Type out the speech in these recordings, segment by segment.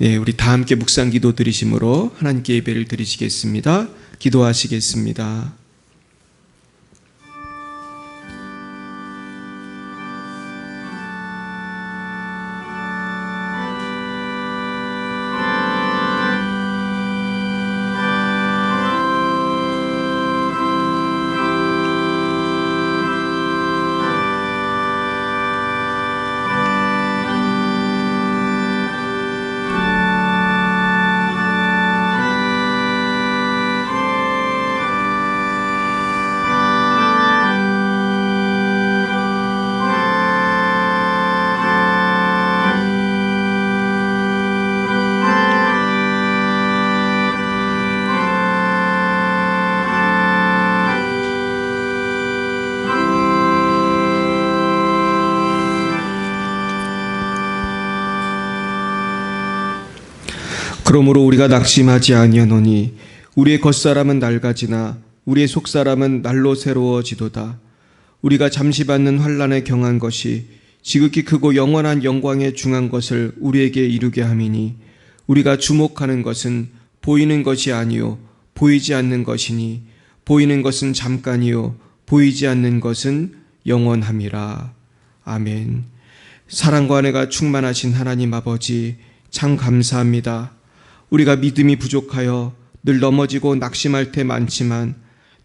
네, 우리 다 함께 묵상 기도 드리심으로 하나님께 예배를 드리시겠습니다. 기도하시겠습니다. 그러므로 우리가 낙심하지 아니하노니 우리의 겉사람은 낡아지나 우리의 속사람은 날로 새로워지도다. 우리가 잠시 받는 환난에 경한 것이 지극히 크고 영원한 영광에 중한 것을 우리에게 이루게 함이니 우리가 주목하는 것은 보이는 것이 아니요 보이지 않는 것이니 보이는 것은 잠깐이요 보이지 않는 것은 영원함이라. 아멘. 사랑과 은혜가 충만하신 하나님 아버지, 참 감사합니다. 우리가 믿음이 부족하여 늘 넘어지고 낙심할 때 많지만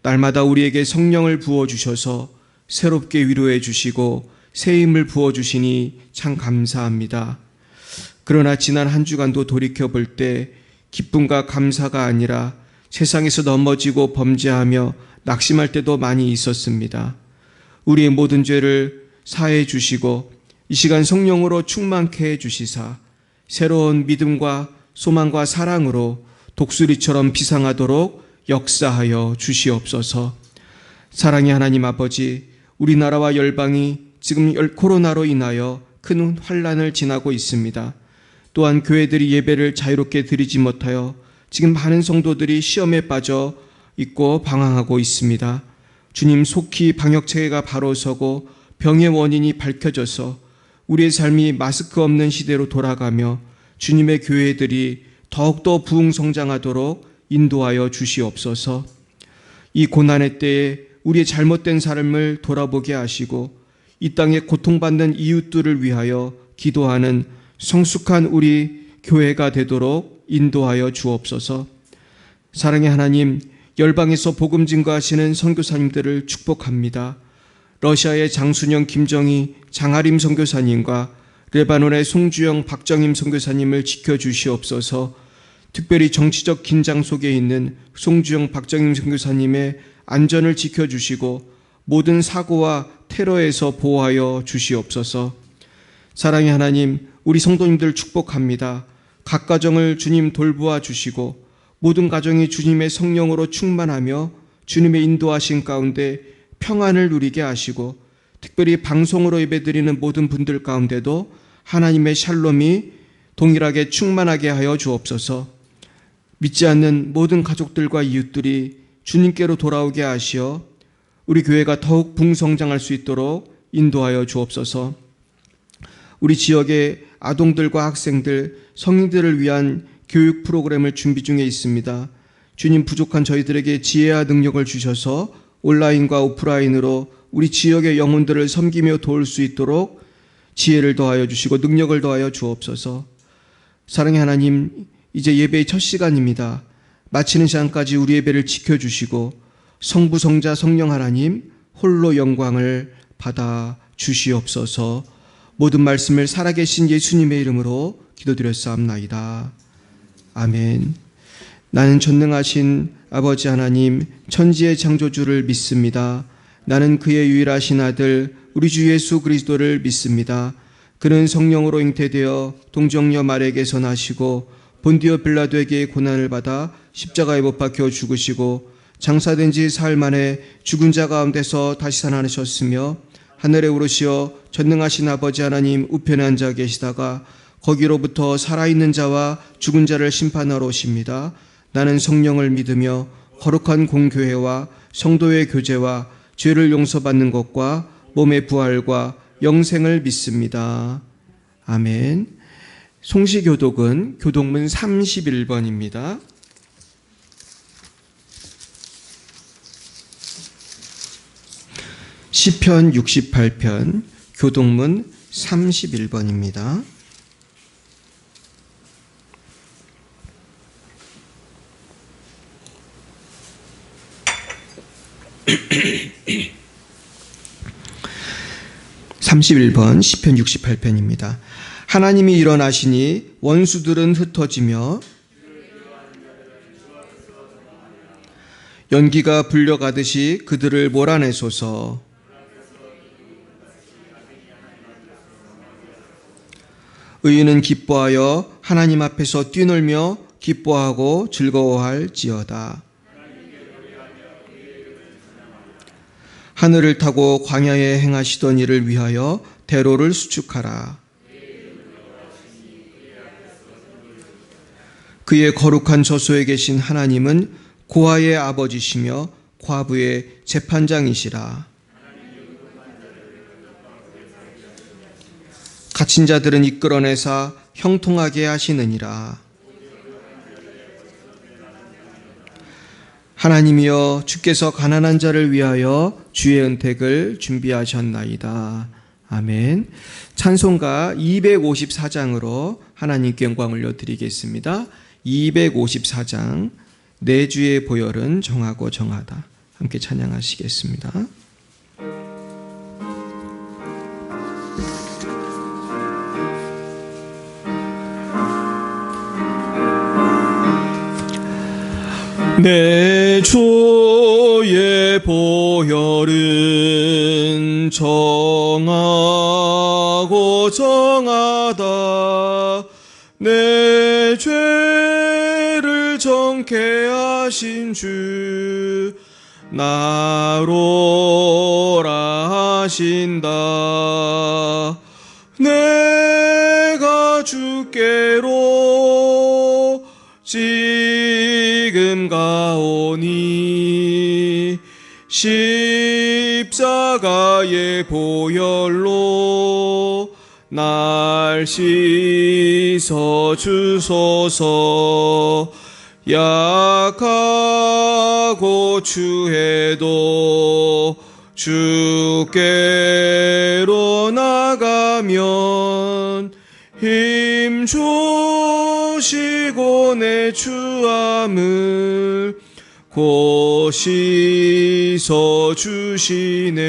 날마다 우리에게 성령을 부어주셔서 새롭게 위로해 주시고 새 힘을 부어주시니 참 감사합니다. 그러나 지난 한 주간도 돌이켜볼 때 기쁨과 감사가 아니라 세상에서 넘어지고 범죄하며 낙심할 때도 많이 있었습니다. 우리의 모든 죄를 사해 주시고 이 시간 성령으로 충만케 해주시사 새로운 믿음과 소망과 사랑으로 독수리처럼 비상하도록 역사하여 주시옵소서. 사랑의 하나님 아버지, 우리나라와 열방이 지금 코로나로 인하여 큰 환난을 지나고 있습니다. 또한 교회들이 예배를 자유롭게 드리지 못하여 지금 많은 성도들이 시험에 빠져 있고 방황하고 있습니다. 주님, 속히 방역체계가 바로 서고 병의 원인이 밝혀져서 우리의 삶이 마스크 없는 시대로 돌아가며 주님의 교회들이 더욱더 부흥성장하도록 인도하여 주시옵소서. 이 고난의 때에 우리의 잘못된 삶을 돌아보게 하시고 이 땅에 고통받는 이웃들을 위하여 기도하는 성숙한 우리 교회가 되도록 인도하여 주옵소서. 사랑의 하나님, 열방에서 복음 증거하시는 선교사님들을 축복합니다. 러시아의 장순영, 김정희, 장아림 선교사님과 레바논의 송주영, 박정임 선교사님을 지켜주시옵소서. 특별히 정치적 긴장 속에 있는 송주영, 박정임 선교사님의 안전을 지켜주시고 모든 사고와 테러에서 보호하여 주시옵소서. 사랑의 하나님, 우리 성도님들 축복합니다. 각 가정을 주님 돌보아 주시고 모든 가정이 주님의 성령으로 충만하며 주님의 인도하신 가운데 평안을 누리게 하시고 특별히 방송으로 예배드리는 모든 분들 가운데도 하나님의 샬롬이 동일하게 충만하게 하여 주옵소서. 믿지 않는 모든 가족들과 이웃들이 주님께로 돌아오게 하시어 우리 교회가 더욱 붕성장할 수 있도록 인도하여 주옵소서. 우리 지역의 아동들과 학생들, 성인들을 위한 교육 프로그램을 준비 중에 있습니다. 주님, 부족한 저희들에게 지혜와 능력을 주셔서 온라인과 오프라인으로 우리 지역의 영혼들을 섬기며 도울 수 있도록 지혜를 더하여 주시고 능력을 더하여 주옵소서. 사랑의 하나님, 이제 예배의 첫 시간입니다. 마치는 시간까지 우리 예배를 지켜주시고 성부, 성자, 성령 하나님 홀로 영광을 받아 주시옵소서. 모든 말씀을 살아계신 예수님의 이름으로 기도드렸사옵나이다. 아멘. 나는 전능하신 아버지 하나님, 천지의 창조주를 믿습니다. 나는 그의 유일하신 아들 우리 주 예수 그리스도를 믿습니다. 그는 성령으로 잉태되어 동정녀 마리아에게서 나시고 본디오 빌라도에게 고난을 받아 십자가에 못 박혀 죽으시고 장사된 지 사흘 만에 죽은 자 가운데서 다시 살아나셨으며 하늘에 오르시어 전능하신 아버지 하나님 우편에 앉아 계시다가 거기로부터 살아있는 자와 죽은 자를 심판하러 오십니다. 나는 성령을 믿으며 거룩한 공교회와 성도의 교제와 죄를 용서받는 것과 몸의 부활과 영생을 믿습니다. 아멘. 송시교독은 교독문 31번입니다. 시편 68편 교독문 31번입니다. 시편 68편입니다. 하나님이 일어나시니 원수들은 흩어지며 연기가 불려가듯이 그들을 몰아내소서. 의인은 기뻐하여 하나님 앞에서 뛰놀며 기뻐하고 즐거워할지어다. 하늘을 타고 광야에 행하시던 일을 위하여 대로를 수축하라. 그의 거룩한 저소에 계신 하나님은 고아의 아버지시며 과부의 재판장이시라. 갇힌 자들은 이끌어내사 형통하게 하시느니라. 하나님이여, 주께서 가난한 자를 위하여 주의 은택을 준비하셨나이다. 아멘. 찬송가 254장으로 하나님께 영광 올려드리겠습니다. 254장 내 주의 보혈은 정하고 정하다. 함께 찬양하시겠습니다. 내 주의 보혈은 정하고 정하다. 내 죄를 정케 하신 주 나로라 하신다. 내가 주께로 지금 가오니 십자가의 보혈로 날 씻어 주소서. 약하고 추해도 주께로 나가면 힘 주시고 내 추함을 곧 씻어 주시네.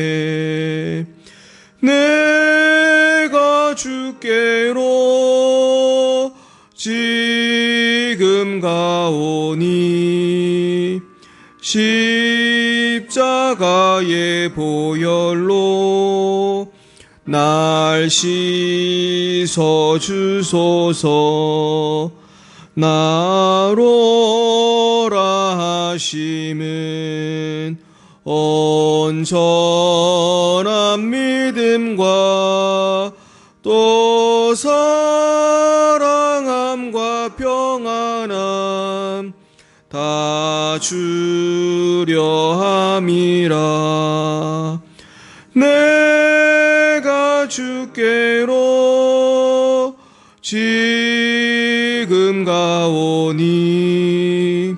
내가 주께로 지금 가오니 십자가의 보혈로 날 씻어 주소서. 나로라 하심은 온전한 믿음과 또 사랑함과 평안함 다 주려 함이라. 내가 주께로 지금 가오니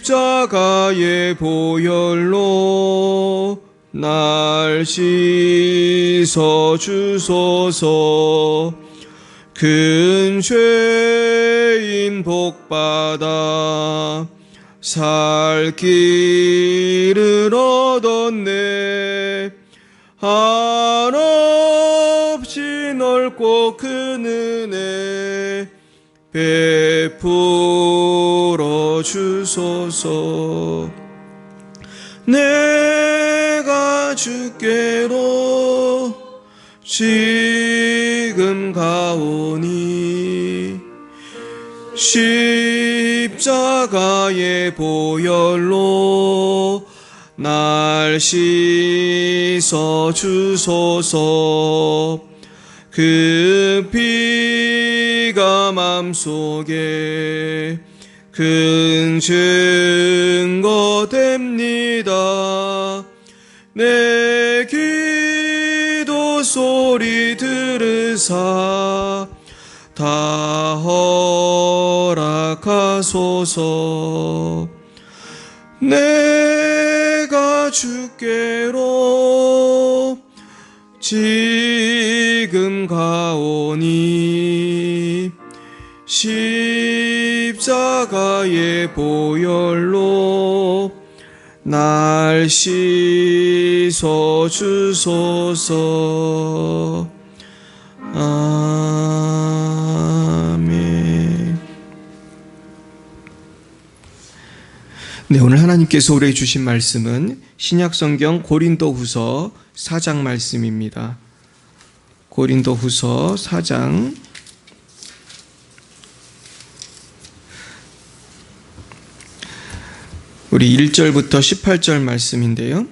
십자가의 보혈로 날 씻어 주소서. 큰 죄인 복받아 살 길을 얻었네. 한없이 넓고 큰 은혜 베풀어 주소서. 내가 주께로 지금 가오니 십자가의 보혈로 날 씻어 주소서. 그 피가 맘속에 큰 증거 됩니다. 내 기도 소리 들으사 허락하소서. 내가 주께로 지금 가오니 십자가의 보혈로 날 씻어 주소서. 아멘. 네, 오늘 하나님께서 우리에게 주신 말씀은 신약성경 고린도후서 4장 말씀입니다. 고린도후서 4장 우리 1절부터 18절 말씀인데요.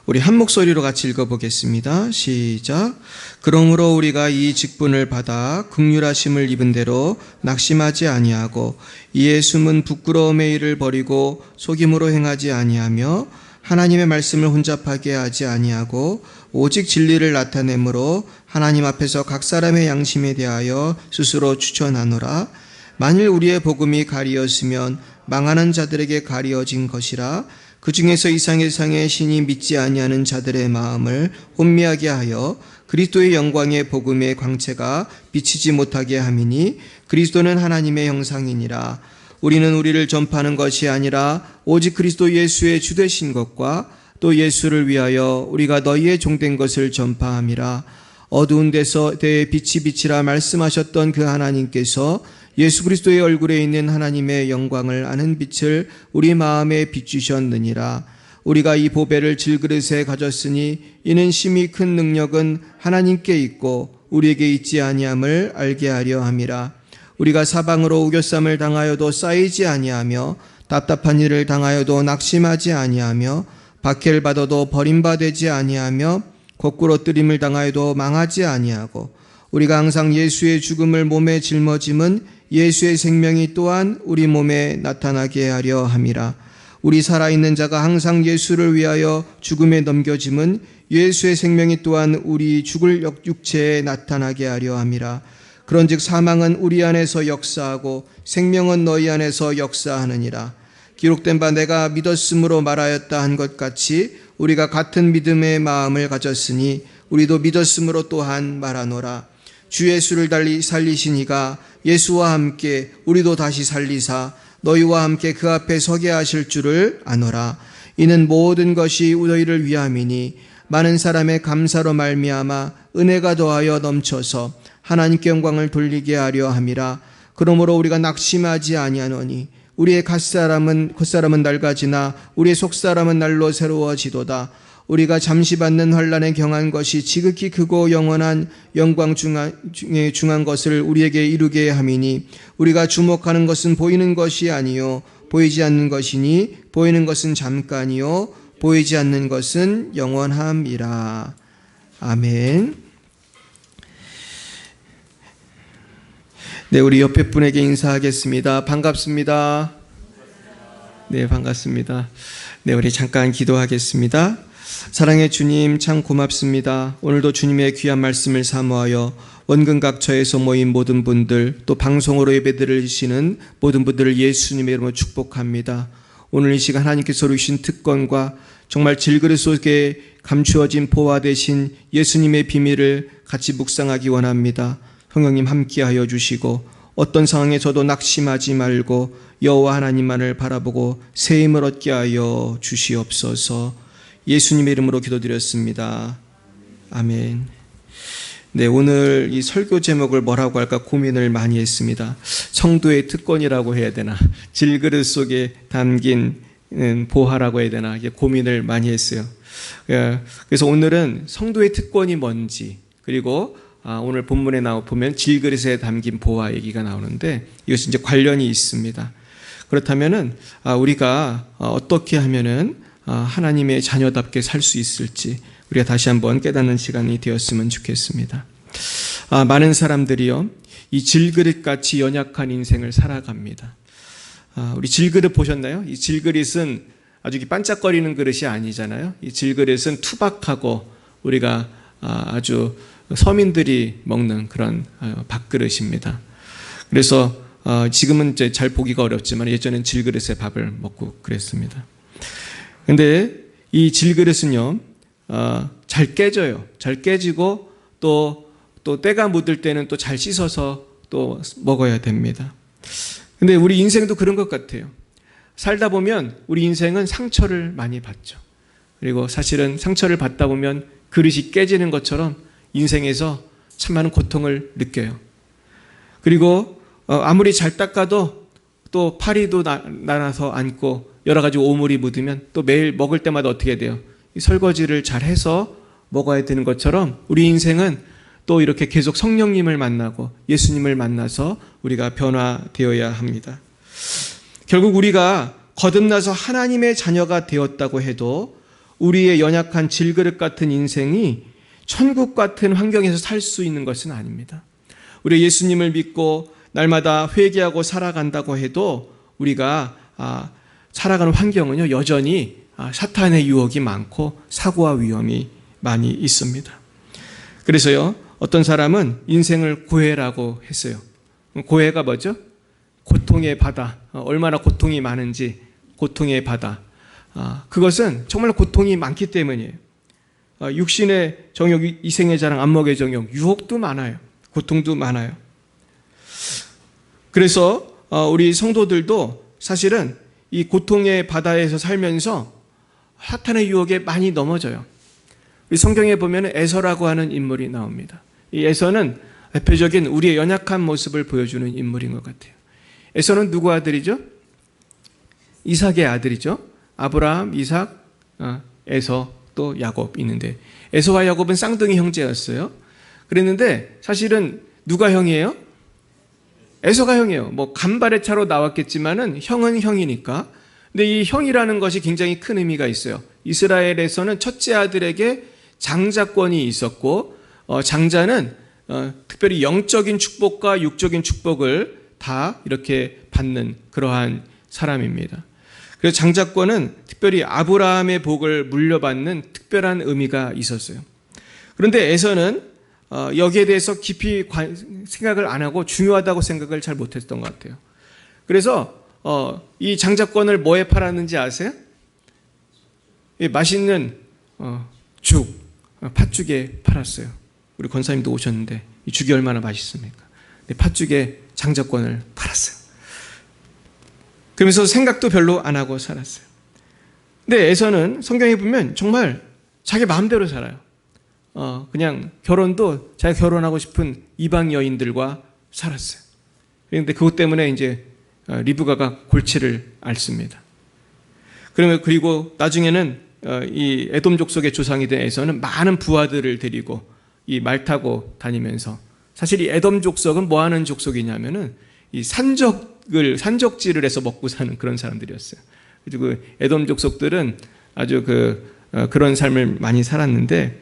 우리 한 목소리로 같이 읽어보겠습니다. 시작. 그러므로 우리가 이 직분을 받아 긍휼하심을 입은 대로 낙심하지 아니하고 이에 숨은 부끄러움의 일을 버리고 속임으로 행하지 아니하며 하나님의 말씀을 혼잡하게 하지 아니하고 오직 진리를 나타내므로 하나님 앞에서 각 사람의 양심에 대하여 스스로 추천하노라. 만일 우리의 복음이 가리었으면 망하는 자들에게 가리어진 것이라. 그 중에서 이상의 신이 믿지 아니하는 자들의 마음을 혼미하게 하여 그리스도의 영광의 복음의 광채가 비치지 못하게 함이니 그리스도는 하나님의 형상이니라. 우리는 우리를 전파하는 것이 아니라 오직 그리스도 예수의 주되신 것과 또 예수를 위하여 우리가 너희의 종된 것을 전파함이라. 어두운 데서 대에 빛이 비치라 말씀하셨던 그 하나님께서 예수 그리스도의 얼굴에 있는 하나님의 영광을 아는 빛을 우리 마음에 비추셨느니라. 우리가 이 보배를 질그릇에 가졌으니 이는 심히 큰 능력은 하나님께 있고 우리에게 있지 아니함을 알게 하려 함이라. 우리가 사방으로 우겨쌈을 당하여도 쌓이지 아니하며 답답한 일을 당하여도 낙심하지 아니하며 박해를 받아도 버림받지 아니하며 거꾸로 뜨림을 당하여도 망하지 아니하고 우리가 항상 예수의 죽음을 몸에 짊어짐은 예수의 생명이 또한 우리 몸에 나타나게 하려 함이라. 우리 살아있는 자가 항상 예수를 위하여 죽음에 넘겨짐은 예수의 생명이 또한 우리 죽을 육체에 나타나게 하려 함이라. 그런즉 사망은 우리 안에서 역사하고 생명은 너희 안에서 역사하느니라. 기록된 바 내가 믿었으므로 말하였다 한 것 같이 우리가 같은 믿음의 마음을 가졌으니 우리도 믿었으므로 또한 말하노라. 주 예수를 달리 살리신 이가 예수와 함께 우리도 다시 살리사 너희와 함께 그 앞에 서게 하실 줄을 아노라. 이는 모든 것이 너희를 위함이니 많은 사람의 감사로 말미암아 은혜가 더하여 넘쳐서 하나님께 영광을 돌리게 하려 함이라. 그러므로 우리가 낙심하지 아니하노니 우리의 겉사람은 낡아지나 우리의 속사람은 날로 새로워지도다. 우리가 잠시 받는 환난에 경한 것이 지극히 크고 영원한 영광 중에 중한 것을 우리에게 이루게 함이니 우리가 주목하는 것은 보이는 것이 아니요 보이지 않는 것이니 보이는 것은 잠깐이요 보이지 않는 것은 영원함이라. 아멘. 네, 우리 옆에 분에게 인사하겠습니다. 반갑습니다. 네, 반갑습니다. 네, 우리 잠깐 기도하겠습니다. 사랑의 주님, 참 고맙습니다. 오늘도 주님의 귀한 말씀을 사모하여 원근 각처에서 모인 모든 분들, 또 방송으로 예배드리시는 모든 분들을 예수님의 이름으로 축복합니다. 오늘 이 시간 하나님께서 주신 특권과 정말 질그릇 속에 감추어진 보화 되신 예수님의 비밀을 같이 묵상하기 원합니다. 성령님 함께하여 주시고 어떤 상황에서도 낙심하지 말고 여호와 하나님만을 바라보고 새 힘을 얻게 하여 주시옵소서. 예수님의 이름으로 기도드렸습니다. 아멘. 네, 오늘 이 설교 제목을 뭐라고 할까 고민을 많이 했습니다. 성도의 특권이라고 해야 되나, 질그릇 속에 담긴 보화라고 해야 되나, 이게 고민을 많이 했어요. 그래서 오늘은 성도의 특권이 뭔지, 그리고 오늘 본문에 보면 질그릇에 담긴 보화 얘기가 나오는데 이것이 이제 관련이 있습니다. 그렇다면은 우리가 어떻게 하면은 하나님의 자녀답게 살 수 있을지 우리가 다시 한번 깨닫는 시간이 되었으면 좋겠습니다. 많은 사람들이요, 이 질그릇같이 연약한 인생을 살아갑니다. 우리 질그릇 보셨나요? 이 질그릇은 아주 반짝거리는 그릇이 아니잖아요. 이 질그릇은 투박하고 우리가 아주 서민들이 먹는 그런 밥그릇입니다. 그래서 지금은 이제 잘 보기가 어렵지만 예전엔 질그릇에 밥을 먹고 그랬습니다. 근데 이 질그릇은요, 잘 깨져요. 잘 깨지고 또 때가 묻을 때는 또 잘 씻어서 또 먹어야 됩니다. 근데 우리 인생도 그런 것 같아요. 살다 보면 우리 인생은 상처를 많이 받죠. 그리고 사실은 상처를 받다 보면 그릇이 깨지는 것처럼 인생에서 참 많은 고통을 느껴요. 그리고 아무리 잘 닦아도 또 파리도 나눠서 앉고 여러 가지 오물이 묻으면 또 매일 먹을 때마다 어떻게 돼요? 설거지를 잘 해서 먹어야 되는 것처럼 우리 인생은 또 이렇게 계속 성령님을 만나고 예수님을 만나서 우리가 변화되어야 합니다. 결국 우리가 거듭나서 하나님의 자녀가 되었다고 해도 우리의 연약한 질그릇 같은 인생이 천국 같은 환경에서 살 수 있는 것은 아닙니다. 우리 예수님을 믿고 날마다 회개하고 살아간다고 해도 우리가 살아가는 환경은요, 여전히 사탄의 유혹이 많고 사고와 위험이 많이 있습니다. 그래서요, 어떤 사람은 인생을 고해라고 했어요. 고해가 뭐죠? 고통의 바다. 얼마나 고통이 많은지 고통의 바다. 그것은 정말 고통이 많기 때문이에요. 육신의 정욕, 이생의 자랑, 안목의 정욕, 유혹도 많아요. 고통도 많아요. 그래서 우리 성도들도 사실은 이 고통의 바다에서 살면서 사탄의 유혹에 많이 넘어져요. 우리 성경에 보면 에서라고 하는 인물이 나옵니다. 이 에서는 대표적인 우리의 연약한 모습을 보여주는 인물인 것 같아요. 에서는 누구 아들이죠? 이삭의 아들이죠. 아브라함, 이삭, 에서, 또 야곱 있는데 에서와 야곱은 쌍둥이 형제였어요. 그랬는데 사실은 누가 형이에요? 에서가 형이에요. 뭐 간발의 차로 나왔겠지만은 형은 형이니까. 근데 이 형이라는 것이 굉장히 큰 의미가 있어요. 이스라엘에서는 첫째 아들에게 장자권이 있었고 장자는 특별히 영적인 축복과 육적인 축복을 다 이렇게 받는 그러한 사람입니다. 그래서 장자권은 특별히 아브라함의 복을 물려받는 특별한 의미가 있었어요. 그런데 에서는 여기에 대해서 깊이 생각을 안 하고 중요하다고 생각을 잘 못했던 것 같아요. 그래서 이 장자권을 뭐에 팔았는지 아세요? 맛있는 죽, 팥죽에 팔았어요. 우리 권사님도 오셨는데 이 죽이 얼마나 맛있습니까? 팥죽에 장자권을 팔았어요. 그러면서 생각도 별로 안 하고 살았어요. 근데 에서는 성경에 보면 정말 자기 마음대로 살아요. 그냥 결혼도 자기가 결혼하고 싶은 이방 여인들과 살았어요. 그런데 그것 때문에 이제 리브가가 골치를 앓습니다. 그리고 나중에는 이 에돔 족속의 조상이 된 에서는 많은 부하들을 데리고 이 말 타고 다니면서, 사실 이 에돔 족속은 뭐 하는 족속이냐면은 이 산적질을 해서 먹고 사는 그런 사람들이었어요. 그리고 에돔 족속들은 아주 그런 삶을 많이 살았는데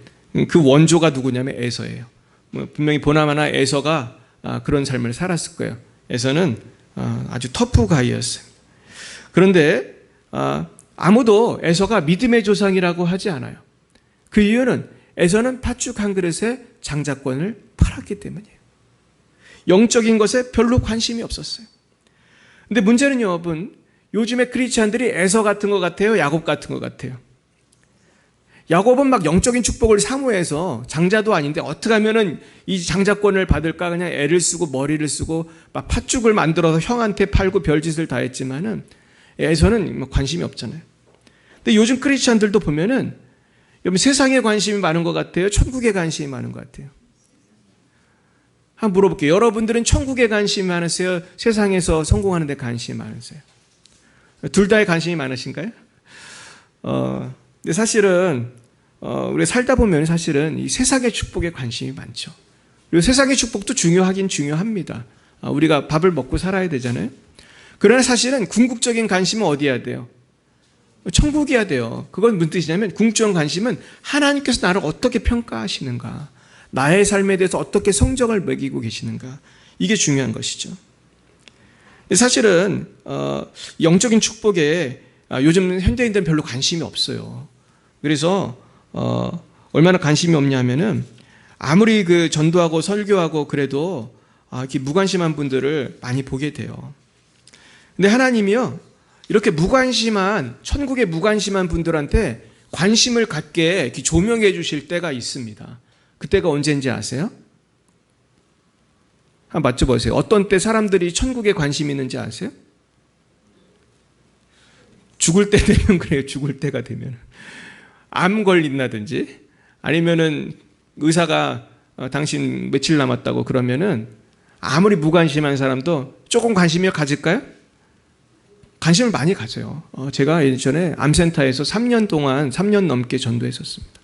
그 원조가 누구냐면 에서예요. 분명히 보나마나 에서가 그런 삶을 살았을 거예요. 에서는 아주 터프 가이였어요. 그런데 아무도 에서가 믿음의 조상이라고 하지 않아요. 그 이유는 에서는 팥죽 한 그릇에 장자권을 팔았기 때문이에요. 영적인 것에 별로 관심이 없었어요. 근데 문제는 여러분, 요즘의 크리스찬들이 에서 같은 것 같아요? 야곱 같은 것 같아요? 야곱은 막 영적인 축복을 사모해서 장자도 아닌데 어떻게 하면은 이 장자권을 받을까 그냥 애를 쓰고 머리를 쓰고 막 팥죽을 만들어서 형한테 팔고 별짓을 다 했지만은 에서는 관심이 없잖아요. 근데 요즘 크리스찬들도 보면은 여러분 세상에 관심이 많은 것 같아요? 천국에 관심이 많은 것 같아요? 한번 물어볼게요. 여러분들은 천국에 관심이 많으세요? 세상에서 성공하는 데 관심이 많으세요? 둘 다에 관심이 많으신가요? 근데 사실은 우리가 살다 보면 사실은 이 세상의 축복에 관심이 많죠. 그리고 세상의 축복도 중요하긴 중요합니다. 우리가 밥을 먹고 살아야 되잖아요. 그러나 사실은 궁극적인 관심은 어디야 돼요? 천국이야 돼요. 그건 무슨 뜻이냐면 궁극적인 관심은 하나님께서 나를 어떻게 평가하시는가, 나의 삶에 대해서 어떻게 성적을 매기고 계시는가, 이게 중요한 것이죠. 사실은 영적인 축복에 요즘 현대인들은 별로 관심이 없어요. 그래서 얼마나 관심이 없냐면은 아무리 그 전도하고 설교하고 그래도 이렇게 무관심한 분들을 많이 보게 돼요. 근데 하나님이요, 이렇게 무관심한, 천국에 무관심한 분들한테 관심을 갖게 이렇게 조명해 주실 때가 있습니다. 그때가 언제인지 아세요? 한번 맞춰보세요. 어떤 때 사람들이 천국에 관심이 있는지 아세요? 죽을 때 되면 그래요. 죽을 때가 되면. 암 걸린다든지 아니면은 의사가 당신 며칠 남았다고 그러면은 아무리 무관심한 사람도 조금 관심이 가질까요? 관심을 많이 가져요. 제가 예전에 암센터에서 3년 넘게 전도했었습니다.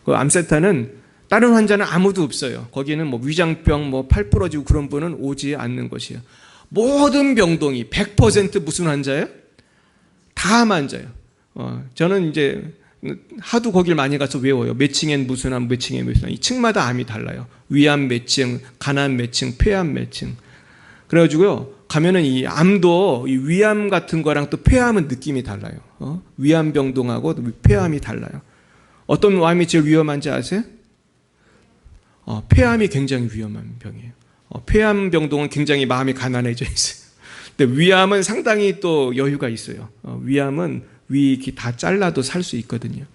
그 암센터는 다른 환자는 아무도 없어요. 거기는 뭐 위장병, 뭐 팔 부러지고 그런 분은 오지 않는 것이에요. 모든 병동이 100% 무슨 환자예요? 다 암 환자예요. 저는 이제 하도 거길 많이 가서 외워요. 몇 층엔 무슨 암, 몇 층엔 무슨 암. 이 층마다 암이 달라요. 위암 몇 층, 간암 몇 층, 폐암 몇 층. 그래가지고요, 가면은 이 암도 이 위암 같은 거랑 또 폐암은 느낌이 달라요. 위암 병동하고 폐암이 달라요. 어떤 암이 제일 위험한지 아세요? 폐암이 굉장히 위험한 병이에요. 폐암 병동은 굉장히 마음이 가난해져 있어요. 근데 위암은 상당히 또 여유가 있어요. 위암은 위 다 잘라도 살 수 있거든요.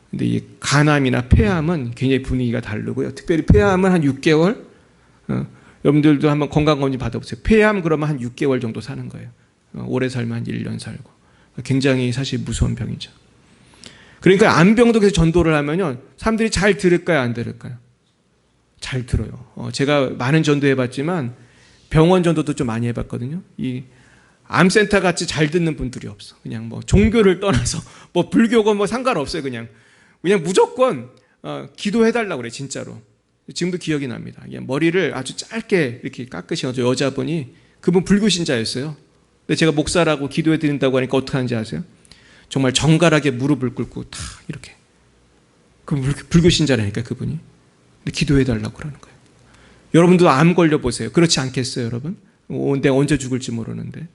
근데 이 간암이나 폐암은 굉장히 분위기가 다르고요. 특별히 폐암은 한 6개월. 여러분들도 한번 건강검진 받아보세요. 폐암 그러면 한 6개월 정도 사는 거예요. 오래 살면 한 1년 살고. 굉장히 사실 무서운 병이죠. 그러니까 암병도 계속 전도를 하면요, 사람들이 잘 들을까요, 안 들을까요? 잘 들어요. 제가 많은 전도해봤지만 병원 전도도 좀 많이 해봤거든요. 이 암센터 같이 잘 듣는 분들이 없어. 그냥 뭐 종교를 떠나서 뭐 불교고 뭐 상관없어요. 그냥 무조건 기도해달라고 그래, 진짜로. 지금도 기억이 납니다. 그냥 머리를 아주 짧게 이렇게 깎으신 여자분이, 그분 불교신자였어요. 근데 제가 목사라고 기도해드린다고 하니까 어떻게 하는지 아세요? 정말 정갈하게 무릎을 ቁ고 다 이렇게. 그분 불교신자라니까, 그분이. 근데 기도해달라고 그러는 거예요. 여러분도 암 걸려보세요. 그렇지 않겠어요, 여러분? 내가 언제 죽을지 모르는데.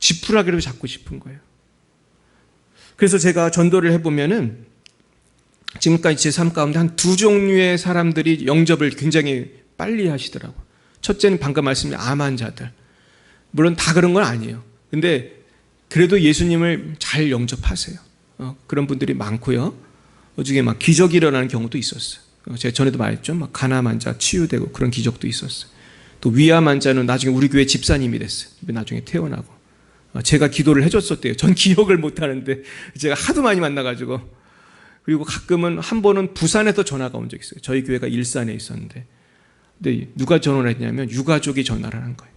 지푸라기로 잡고 싶은 거예요. 그래서 제가 전도를 해보면은 지금까지 제 삶 가운데 한 2종류의 사람들이 영접을 굉장히 빨리 하시더라고요. 첫째는 방금 말씀드린 암 환자들. 물론 다 그런 건 아니에요. 근데 그래도 예수님을 잘 영접하세요. 그런 분들이 많고요. 그중에 막 기적이 일어나는 경우도 있었어요. 제가 전에도 말했죠. 막 간암 환자 치유되고 그런 기적도 있었어요. 또 위암 환자는 나중에 우리 교회 집사님이 됐어요. 나중에 태어나고. 제가 기도를 해줬었대요. 전 기억을 못하는데 제가 하도 많이 만나가지고. 그리고 가끔은 한 번은 부산에서 전화가 온 적 있어요. 저희 교회가 일산에 있었는데. 근데 누가 전화를 했냐면 유가족이 전화를 하는 거예요.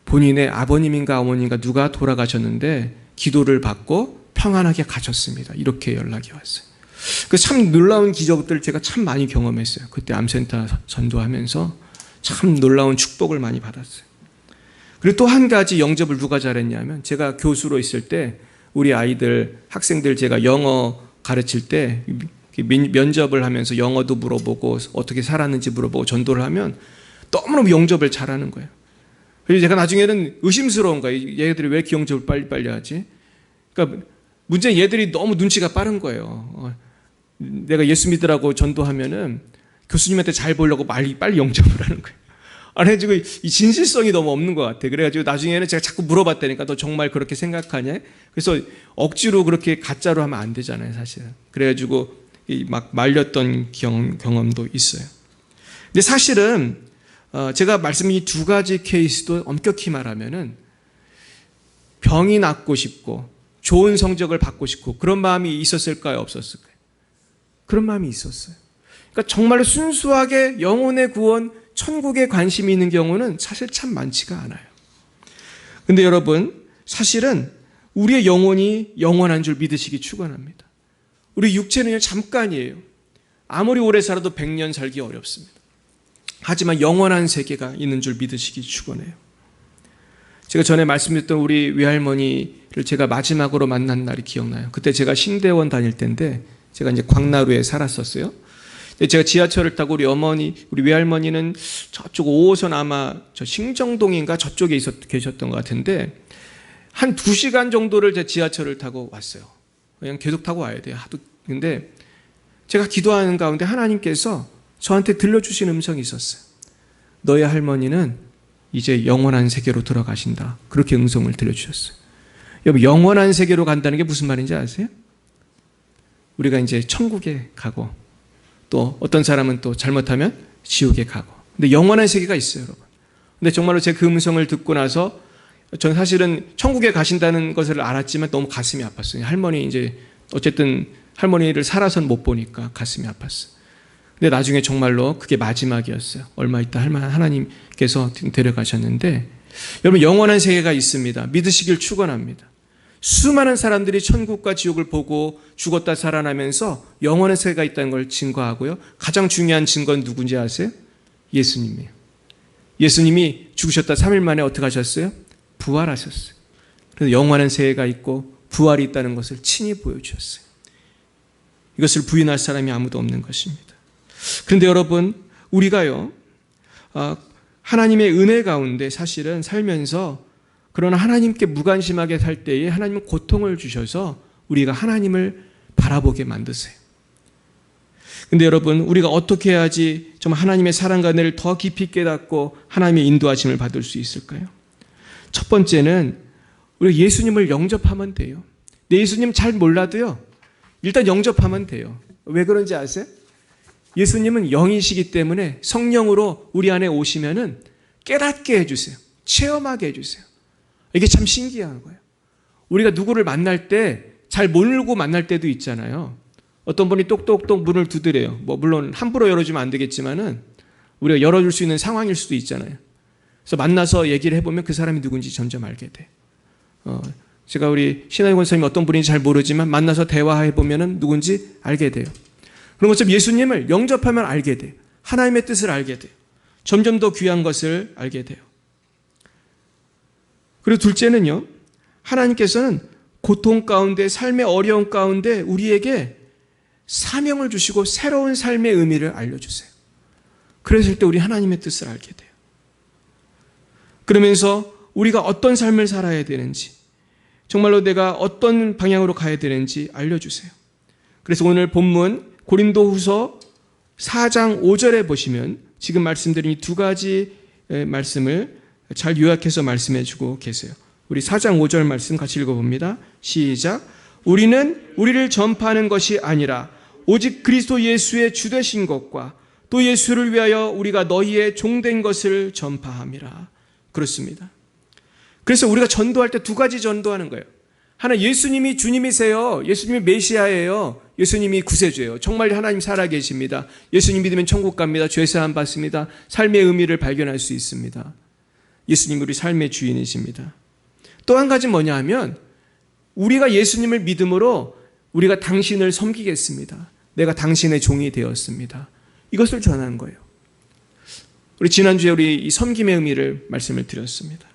본인의 아버님인가 어머님인가 누가 돌아가셨는데 기도를 받고 평안하게 가셨습니다. 이렇게 연락이 왔어요. 그 참 놀라운 기적들을 제가 참 많이 경험했어요. 그때 암센터 전도하면서 참 놀라운 축복을 많이 받았어요. 그리고 또 한 가지 영접을 누가 잘했냐면, 제가 교수로 있을 때 우리 아이들, 학생들 제가 영어 가르칠 때 면접을 하면서 영어도 물어보고 어떻게 살았는지 물어보고 전도를 하면 너무너무 영접을 잘하는 거예요. 그래서 제가 나중에는 의심스러운 거예요. 얘들이 왜 이렇게 영접을 빨리빨리 하지? 그러니까 문제는 얘들이 너무 눈치가 빠른 거예요. 내가 예수 믿으라고 전도하면은 교수님한테 잘 보려고 빨리 영접을 하는 거예요. 그래가지고 이 진실성이 너무 없는 것 같아. 그래가지고 나중에는 제가 자꾸 물어봤다니까, 너 정말 그렇게 생각하냐? 그래서 억지로 그렇게 가짜로 하면 안 되잖아요, 사실은. 그래가지고 막 말렸던 경험도 있어요. 근데 사실은 제가 말씀드린 이 2가지 케이스도 엄격히 말하면은 병이 낫고 싶고 좋은 성적을 받고 싶고 그런 마음이 있었을까요, 없었을까요? 그런 마음이 있었어요. 그러니까 정말로 순수하게 영혼의 구원, 천국에 관심이 있는 경우는 사실 참 많지가 않아요. 근데 여러분, 사실은 우리의 영혼이 영원한 줄 믿으시기 축원합니다. 우리 육체는 잠깐이에요. 아무리 오래 살아도 100년 살기 어렵습니다. 하지만 영원한 세계가 있는 줄 믿으시기 축원해요. 제가 전에 말씀드렸던 우리 외할머니를 제가 마지막으로 만난 날이 기억나요. 그때 제가 신대원 다닐 때인데 제가 이제 광나루에 살았었어요. 제가 지하철을 타고 우리 외할머니는 저쪽 5호선 아마 저 신정동인가 저쪽에 계셨던 것 같은데 한 2시간 정도를 제 지하철을 타고 왔어요. 그냥 계속 타고 와야 돼요. 근데 제가 기도하는 가운데 하나님께서 저한테 들려주신 음성이 있었어요. 너의 할머니는 이제 영원한 세계로 들어가신다. 그렇게 음성을 들려주셨어요. 여러분, 영원한 세계로 간다는 게 무슨 말인지 아세요? 우리가 이제 천국에 가고 또 어떤 사람은 또 잘못하면 지옥에 가고. 근데 영원한 세계가 있어요, 여러분. 근데 정말로 제 그 음성을 듣고 나서 전 사실은 천국에 가신다는 것을 알았지만 너무 가슴이 아팠어요. 할머니 이제 어쨌든 할머니를 살아선 못 보니까 가슴이 아팠어요. 근데 나중에 정말로 그게 마지막이었어요. 얼마 있다 하나님께서 데려가셨는데, 여러분, 영원한 세계가 있습니다. 믿으시길 축원합니다. 수많은 사람들이 천국과 지옥을 보고 죽었다 살아나면서 영원한 세계가 있다는 걸 증거하고요. 가장 중요한 증거는 누군지 아세요? 예수님이에요. 예수님이 죽으셨다 3일 만에 어떻게 하셨어요? 부활하셨어요. 그래서 영원한 세계가 있고 부활이 있다는 것을 친히 보여주셨어요. 이것을 부인할 사람이 아무도 없는 것입니다. 그런데 여러분, 우리가요, 하나님의 은혜 가운데 사실은 살면서, 그러나 하나님께 무관심하게 살 때에 하나님은 고통을 주셔서 우리가 하나님을 바라보게 만드세요. 근데 여러분, 우리가 어떻게 해야지 좀 하나님의 사랑과 은혜를 더 깊이 깨닫고 하나님의 인도하심을 받을 수 있을까요? 첫 번째는 우리가 예수님을 영접하면 돼요. 내 예수님 잘 몰라도요, 일단 영접하면 돼요. 왜 그런지 아세요? 예수님은 영이시기 때문에 성령으로 우리 안에 오시면은 깨닫게 해주세요. 체험하게 해주세요. 이게 참 신기한 거예요. 우리가 누구를 만날 때 잘 모르고 만날 때도 있잖아요. 어떤 분이 똑똑똑 문을 두드려요. 물론 함부로 열어주면 안 되겠지만은 우리가 열어줄 수 있는 상황일 수도 있잖아요. 그래서 만나서 얘기를 해보면 그 사람이 누군지 점점 알게 돼. 제가 우리 신하영 권사님이 어떤 분인지 잘 모르지만 만나서 대화해보면 누군지 알게 돼요. 그런 것처럼 예수님을 영접하면 알게 돼요. 하나님의 뜻을 알게 돼요. 점점 더 귀한 것을 알게 돼요. 그리고 둘째는요, 하나님께서는 고통 가운데, 삶의 어려움 가운데 우리에게 사명을 주시고 새로운 삶의 의미를 알려주세요. 그랬을 때 우리 하나님의 뜻을 알게 돼요. 그러면서 우리가 어떤 삶을 살아야 되는지, 정말로 내가 어떤 방향으로 가야 되는지 알려주세요. 그래서 오늘 본문 고린도후서 4장 5절에 보시면 지금 말씀드린 이 두 가지 말씀을 잘 요약해서 말씀해 주고 계세요. 우리 4장 5절 말씀 같이 읽어봅니다. 시작. 우리는 우리를 전파하는 것이 아니라 오직 그리스도 예수의 주 되신 것과 또 예수를 위하여 우리가 너희의 종된 것을 전파함이라. 그렇습니다. 그래서 우리가 전도할 때 두 가지 전도하는 거예요. 하나, 예수님이 주님이세요. 예수님이 메시아예요. 예수님이 구세주예요. 정말 하나님 살아계십니다. 예수님 믿으면 천국 갑니다. 죄사함 받습니다. 삶의 의미를 발견할 수 있습니다. 예수님 우리 삶의 주인이십니다. 또 한 가지 뭐냐 하면, 우리가 예수님을 믿음으로 우리가 당신을 섬기겠습니다. 내가 당신의 종이 되었습니다. 이것을 전하는 거예요. 우리 지난주에 우리 이 섬김의 의미를 말씀을 드렸습니다.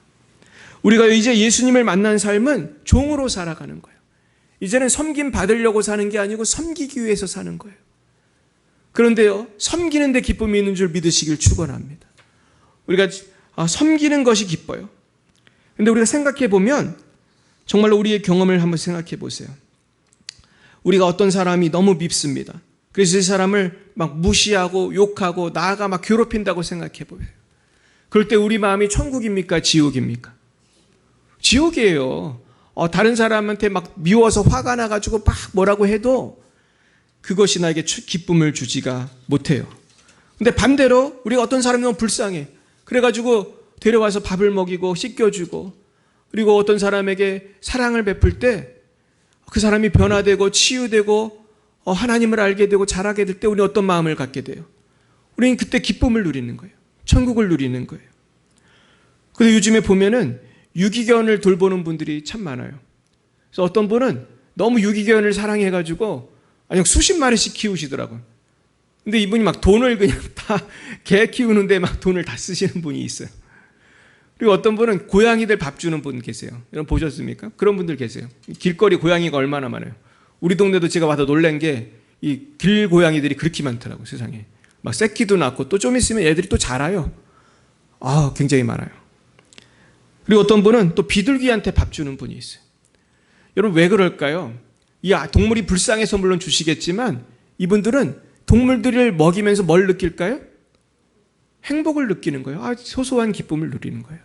우리가 이제 예수님을 만난 삶은 종으로 살아가는 거예요. 이제는 섬김 받으려고 사는 게 아니고 섬기기 위해서 사는 거예요. 그런데요, 섬기는 데 기쁨이 있는 줄 믿으시길 축원합니다. 우리가 섬기는 것이 기뻐요. 그런데 우리가 생각해 보면 정말로 우리의 경험을 한번 생각해 보세요. 우리가 어떤 사람이 너무 밉습니다. 그래서 이 사람을 막 무시하고 욕하고 나아가 막 괴롭힌다고 생각해 보세요. 그럴 때 우리 마음이 천국입니까? 지옥입니까? 지옥이에요. 다른 사람한테 막 미워서 화가 나가지고 막 뭐라고 해도 그것이 나에게 기쁨을 주지가 못해요. 근데 반대로 우리가 어떤 사람이 너무 불쌍해. 그래가지고 데려와서 밥을 먹이고 씻겨주고, 그리고 어떤 사람에게 사랑을 베풀 때 그 사람이 변화되고 치유되고 하나님을 알게 되고 자라게 될 때 우리는 어떤 마음을 갖게 돼요? 우리는 그때 기쁨을 누리는 거예요. 천국을 누리는 거예요. 그래서 요즘에 보면은 유기견을 돌보는 분들이 참 많아요. 그래서 어떤 분은 너무 유기견을 사랑해가지고 아니 수십 마리씩 키우시더라고요. 근데 이분이 막 돈을 그냥 다 개 키우는데 막 돈을 다 쓰시는 분이 있어요. 그리고 어떤 분은 고양이들 밥 주는 분 계세요. 여러분 보셨습니까? 그런 분들 계세요. 길거리 고양이가 얼마나 많아요. 우리 동네도 제가 와서 놀란 게 이 길 고양이들이 그렇게 많더라고요. 세상에. 막 새끼도 낳고 또 좀 있으면 애들이 또 자라요. 굉장히 많아요. 그리고 어떤 분은 또 비둘기한테 밥 주는 분이 있어요. 여러분 왜 그럴까요? 이 동물이 불쌍해서 물론 주시겠지만 이분들은 동물들을 먹이면서 뭘 느낄까요? 행복을 느끼는 거예요. 소소한 기쁨을 누리는 거예요.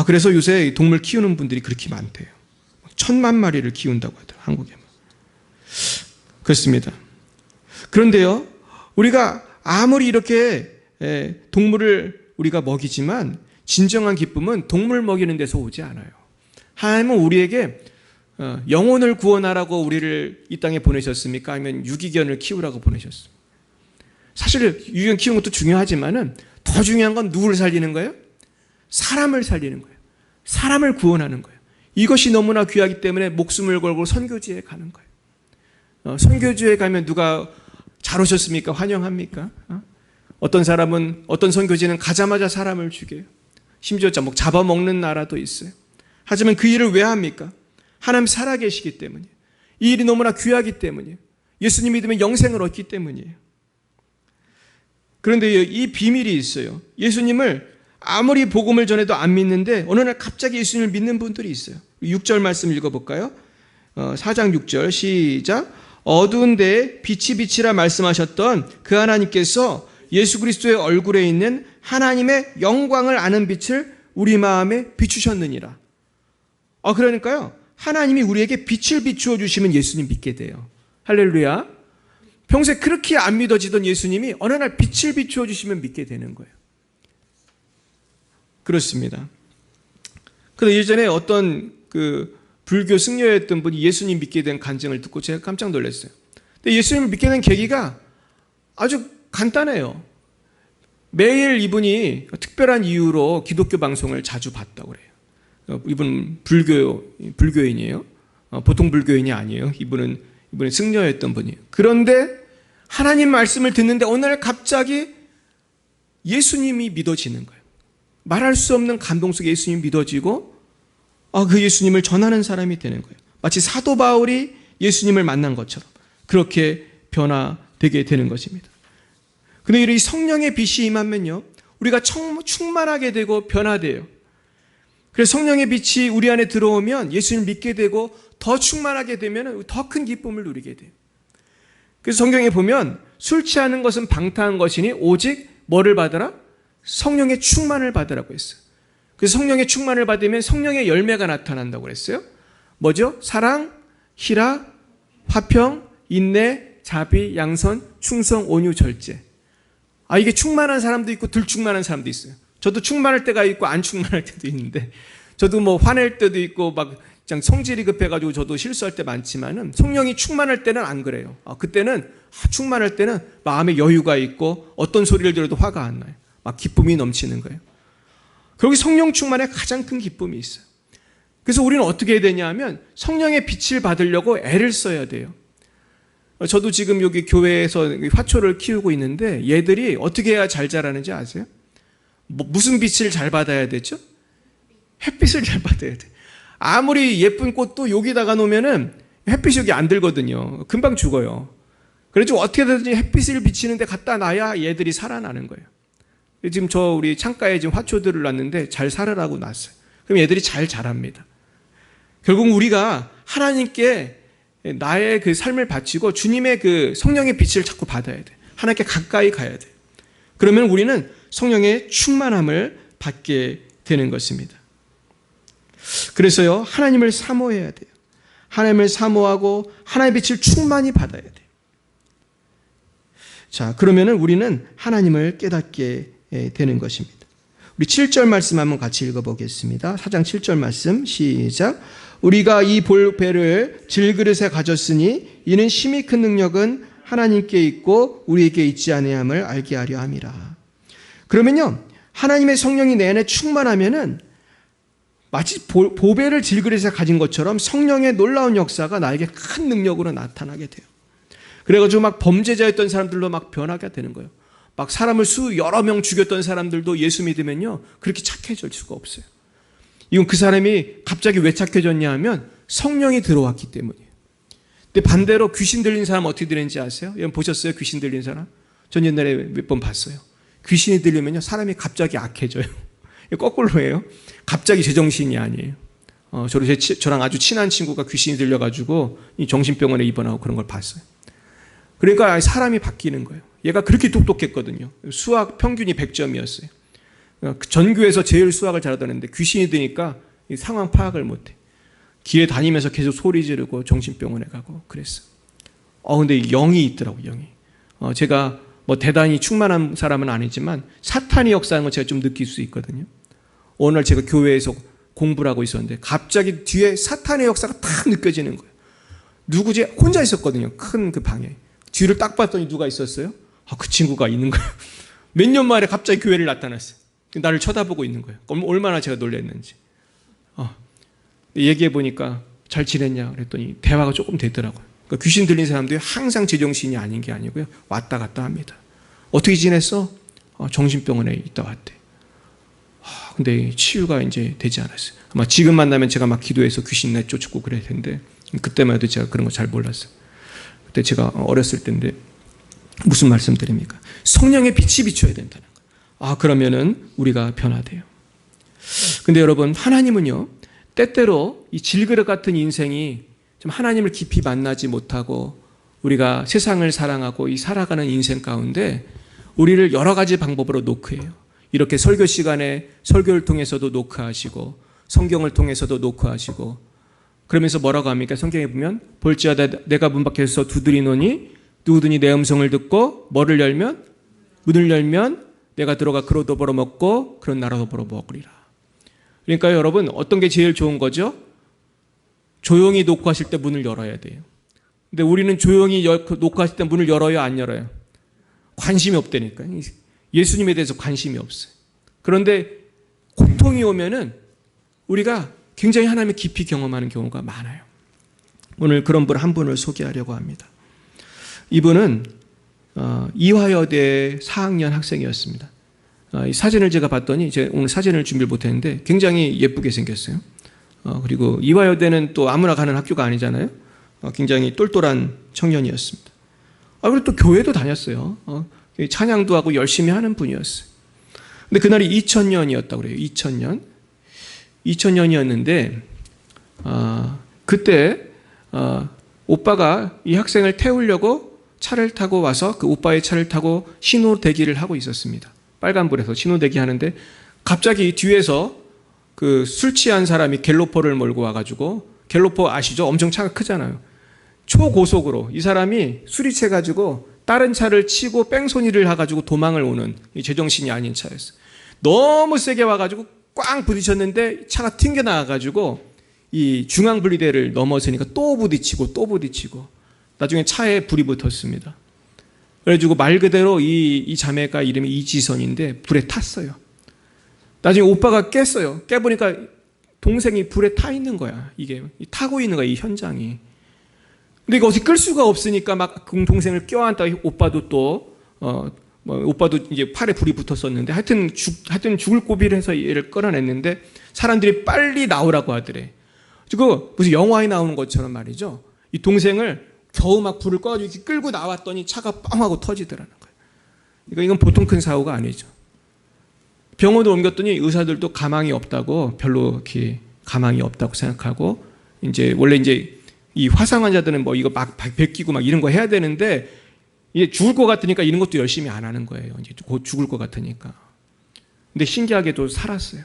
그래서 요새 동물 키우는 분들이 그렇게 많대요. 10,000,000마리를 키운다고 하더라고요, 한국에만. 그렇습니다. 그런데요, 우리가 아무리 이렇게 동물을 우리가 먹이지만 진정한 기쁨은 동물 먹이는 데서 오지 않아요. 하나님은 우리에게 영혼을 구원하라고 우리를 이 땅에 보내셨습니까? 아니면 유기견을 키우라고 보내셨습니까? 사실 유기견 키우는 것도 중요하지만은 더 중요한 건 누구를 살리는 거예요? 사람을 살리는 거예요. 사람을 구원하는 거예요. 이것이 너무나 귀하기 때문에 목숨을 걸고 선교지에 가는 거예요. 선교지에 가면 누가 잘 오셨습니까? 환영합니까? 어떤 사람은, 어떤 선교지는 가자마자 사람을 죽여요. 심지어 잡아먹는 나라도 있어요. 하지만 그 일을 왜 합니까? 하나님 살아계시기 때문이에요. 이 일이 너무나 귀하기 때문이에요. 예수님 믿으면 영생을 얻기 때문이에요. 그런데 이 비밀이 있어요. 예수님을 아무리 복음을 전해도 안 믿는데 어느 날 갑자기 예수님을 믿는 분들이 있어요. 6절 말씀 읽어볼까요? 4장 6절 시작. 어두운 데에 빛이 빛이라 말씀하셨던 그 하나님께서 예수 그리스도의 얼굴에 있는 하나님의 영광을 아는 빛을 우리 마음에 비추셨느니라. 그러니까요, 하나님이 우리에게 빛을 비추어 주시면 예수님 믿게 돼요. 할렐루야. 평소에 그렇게 안 믿어지던 예수님이 어느 날 빛을 비추어 주시면 믿게 되는 거예요. 그렇습니다. 그런데 예전에 어떤 불교 승려였던 분이 예수님 믿게 된 간증을 듣고 제가 깜짝 놀랐어요. 근데 예수님을 믿게 된 계기가 아주 간단해요. 매일 이분이 특별한 이유로 기독교 방송을 자주 봤다고 그래요. 이분은 불교인이에요. 보통 불교인이 아니에요. 이분은 승려였던 분이에요. 그런데 하나님 말씀을 듣는데 어느 날 갑자기 예수님이 믿어지는 거예요. 말할 수 없는 감동 속에 예수님이 믿어지고 그 예수님을 전하는 사람이 되는 거예요. 마치 사도 바울이 예수님을 만난 것처럼 그렇게 변화되게 되는 것입니다. 그런데 이 성령의 빛이 임하면요, 우리가 충만하게 되고 변화돼요. 그래서 성령의 빛이 우리 안에 들어오면 예수님을 믿게 되고 더 충만하게 되면 더 큰 기쁨을 누리게 돼요. 그래서 성경에 보면 술 취하는 것은 방탕한 것이니 오직 뭐를 받으라? 성령의 충만을 받으라고 했어요. 그래서 성령의 충만을 받으면 성령의 열매가 나타난다고 그랬어요. 뭐죠? 사랑, 희락, 화평, 인내, 자비, 양선, 충성, 온유, 절제. 이게 충만한 사람도 있고 덜 충만한 사람도 있어요. 저도 충만할 때가 있고 안 충만할 때도 있는데, 저도 화낼 때도 있고 그냥 성질이 급해가지고 저도 실수할 때 많지만은 성령이 충만할 때는 안 그래요. 그때는 충만할 때는 마음에 여유가 있고 어떤 소리를 들어도 화가 안 나요. 막 기쁨이 넘치는 거예요. 그러기 성령 충만에 가장 큰 기쁨이 있어요. 그래서 우리는 어떻게 해야 되냐 하면 성령의 빛을 받으려고 애를 써야 돼요. 저도 지금 여기 교회에서 화초를 키우고 있는데 얘들이 어떻게 해야 잘 자라는지 아세요? 무슨 빛을 잘 받아야 되죠? 햇빛을 잘 받아야 돼. 아무리 예쁜 꽃도 여기다가 놓으면은 햇빛이 여기 안 들거든요. 금방 죽어요. 그래서 어떻게든지 햇빛을 비치는데 갖다 놔야 얘들이 살아나는 거예요. 지금 우리 창가에 지금 화초들을 놨는데 잘 살으라고 놨어요. 그럼 얘들이 잘 자랍니다. 결국 우리가 하나님께 나의 그 삶을 바치고 주님의 성령의 빛을 자꾸 받아야 돼. 하나님께 가까이 가야 돼. 그러면 우리는 성령의 충만함을 받게 되는 것입니다. 그래서요, 하나님을 사모해야 돼요. 하나님을 사모하고 하나님의 빛을 충만히 받아야 돼요. 자, 그러면은 우리는 하나님을 깨닫게 되는 것입니다. 우리 7절 말씀 한번 같이 읽어보겠습니다. 4장 7절 말씀 시작. 우리가 이 볼배를 질그릇에 가졌으니 이는 심히 큰 능력은 하나님께 있고 우리에게 있지 아니함을 알게 하려 함이라. 그러면요, 하나님의 성령이 내 안에 충만하면은 마치 보배를 질그릇에 가진 것처럼 성령의 놀라운 역사가 나에게 큰 능력으로 나타나게 돼요. 그래가지고 막 범죄자였던 사람들도 막 변하게 되는 거예요. 막 사람을 여러 명 죽였던 사람들도 예수 믿으면요, 그렇게 착해질 수가 없어요. 이건 그 사람이 갑자기 왜 착해졌냐 하면 성령이 들어왔기 때문이에요. 근데 반대로 귀신 들린 사람 어떻게 되는지 아세요? 여러분 보셨어요? 귀신 들린 사람? 전 옛날에 몇 번 봤어요. 귀신이 들리면요, 사람이 갑자기 악해져요. 거꾸로예요. 갑자기 제정신이 아니에요. 저랑 아주 친한 친구가 귀신이 들려가지고 이 정신병원에 입원하고 그런 걸 봤어요. 그러니까 사람이 바뀌는 거예요. 얘가 그렇게 똑똑했거든요. 수학 평균이 100점이었어요. 전교에서 제일 수학을 잘하다는데 귀신이 드니까 상황 파악을 못해. 길에 다니면서 계속 소리 지르고 정신병원에 가고 그랬어. 근데 영이 있더라고, 영이. 제가 뭐 대단히 충만한 사람은 아니지만 사탄이 역사하는 건 제가 좀 느낄 수 있거든요. 어느 날 제가 교회에서 공부를 하고 있었는데 갑자기 뒤에 사탄의 역사가 딱 느껴지는 거예요. 누구지? 혼자 있었거든요. 큰 그 방에. 뒤를 딱 봤더니 누가 있었어요? 그 친구가 있는 거예요. 몇 년 만에 갑자기 교회를 나타났어요. 나를 쳐다보고 있는 거예요. 얼마나 제가 놀랐는지. 얘기해 보니까 잘 지냈냐 그랬더니 대화가 조금 되더라고요. 그러니까 귀신 들린 사람들이 항상 제정신이 아닌 게 아니고요. 왔다 갔다 합니다. 어떻게 지냈어? 정신병원에 있다 왔대. 근데 치유가 이제 되지 않았어요. 아마 지금 만나면 제가 막 기도해서 귀신 내쫓고 그럴 텐데 그때만 해도 제가 그런 거 잘 몰랐어요. 그때 제가 어렸을 때인데 무슨 말씀 드립니까? 성령의 빛이 비춰야 된다는 거예요. 그러면은 우리가 변화돼요. 근데 여러분, 하나님은요, 때때로 이 질그릇 같은 인생이 좀 하나님을 깊이 만나지 못하고 우리가 세상을 사랑하고 이 살아가는 인생 가운데 우리를 여러 가지 방법으로 노크해요. 이렇게 설교 시간에 설교를 통해서도 노크하시고 성경을 통해서도 노크하시고 그러면서 뭐라고 합니까? 성경에 보면 볼지어다 내가 문 밖에서 두드리노니 누구든지 내 음성을 듣고 뭐를 열면? 문을 열면 내가 들어가 그로도 벌어먹고 그런 나라도 벌어먹으리라. 그러니까 여러분, 어떤 게 제일 좋은 거죠? 조용히 녹화하실 때 문을 열어야 돼요. 근데 우리는 조용히 녹화하실 때 문을 열어요, 안 열어요? 관심이 없다니까요. 예수님에 대해서 관심이 없어요. 그런데 고통이 오면은 우리가 굉장히 하나님의 깊이 경험하는 경우가 많아요. 오늘 그런 분 한 분을 소개하려고 합니다. 이분은 이화여대 4학년 학생이었습니다. 이 사진을 제가 봤더니 제가 오늘 사진을 준비를 못했는데 굉장히 예쁘게 생겼어요. 그리고 이화여대는 또 아무나 가는 학교가 아니잖아요. 굉장히 똘똘한 청년이었습니다. 그리고 또 교회도 다녔어요. 찬양도 하고 열심히 하는 분이었어요. 근데 그날이 2000년이었다고 그래요. 2000년이었는데 그때 오빠가 이 학생을 태우려고 차를 타고 와서 그 오빠의 차를 타고 신호 대기를 하고 있었습니다. 빨간불에서 신호 대기하는데 갑자기 뒤에서 그 술 취한 사람이 갤로퍼를 몰고 와가지고, 갤로퍼 아시죠? 엄청 차가 크잖아요. 초고속으로 이 사람이 술이 채가지고 다른 차를 치고 뺑소니를 해가지고 도망을 오는, 제정신이 아닌 차였어요. 너무 세게 와가지고 꽝 부딪혔는데 차가 튕겨나와가지고 이 중앙분리대를 넘어서니까 또 부딪히고 나중에 차에 불이 붙었습니다. 그래가지고 말 그대로 이 자매가 이름이 이지선인데 불에 탔어요. 나중에 오빠가 깼어요. 깨보니까 동생이 불에 타 있는 거야. 이게 타고 있는 거야, 이 현장이. 근데 이거 어떻게 끌 수가 없으니까 막 동생을 껴안다. 오빠도 오빠도 이제 팔에 불이 붙었었는데 하여튼 죽을 고비를 해서 얘를 끌어냈는데 사람들이 빨리 나오라고 하더래. 그리고 무슨 영화에 나오는 것처럼 말이죠. 이 동생을 겨우 막 불을 꺼가지고 이렇게 끌고 나왔더니 차가 뻥 하고 터지더라는 거예요. 이건 보통 큰 사고가 아니죠. 병원을 옮겼더니 의사들도 가망이 없다고, 별로 이렇게 가망이 없다고 생각하고, 원래 이 화상 환자들은 뭐 이거 막 베끼고 막 이런 거 해야 되는데, 이게 죽을 것 같으니까 이런 것도 열심히 안 하는 거예요. 이제 곧 죽을 것 같으니까. 근데 신기하게도 살았어요.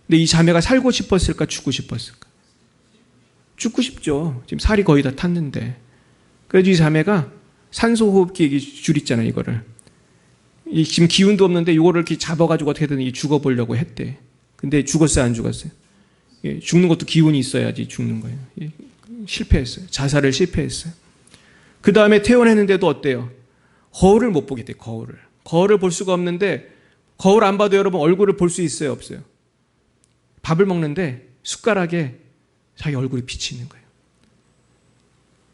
근데 이 자매가 살고 싶었을까, 죽고 싶었을까? 죽고 싶죠. 지금 살이 거의 다 탔는데. 그래서 이 자매가 산소호흡기 줄 있잖아요, 이거를. 지금 기운도 없는데 이거를 이렇게 잡아가지고 어떻게든 죽어보려고 했대. 근데 죽었어요, 안 죽었어요? 죽는 것도 기운이 있어야지 죽는 거예요. 실패했어요. 자살을 실패했어요. 그 다음에 퇴원했는데도 어때요? 거울을 못 보게 돼, 거울을. 거울을 볼 수가 없는데, 거울 안 봐도 여러분 얼굴을 볼 수 있어요, 없어요? 밥을 먹는데 숟가락에 자기 얼굴이 비치는 거예요.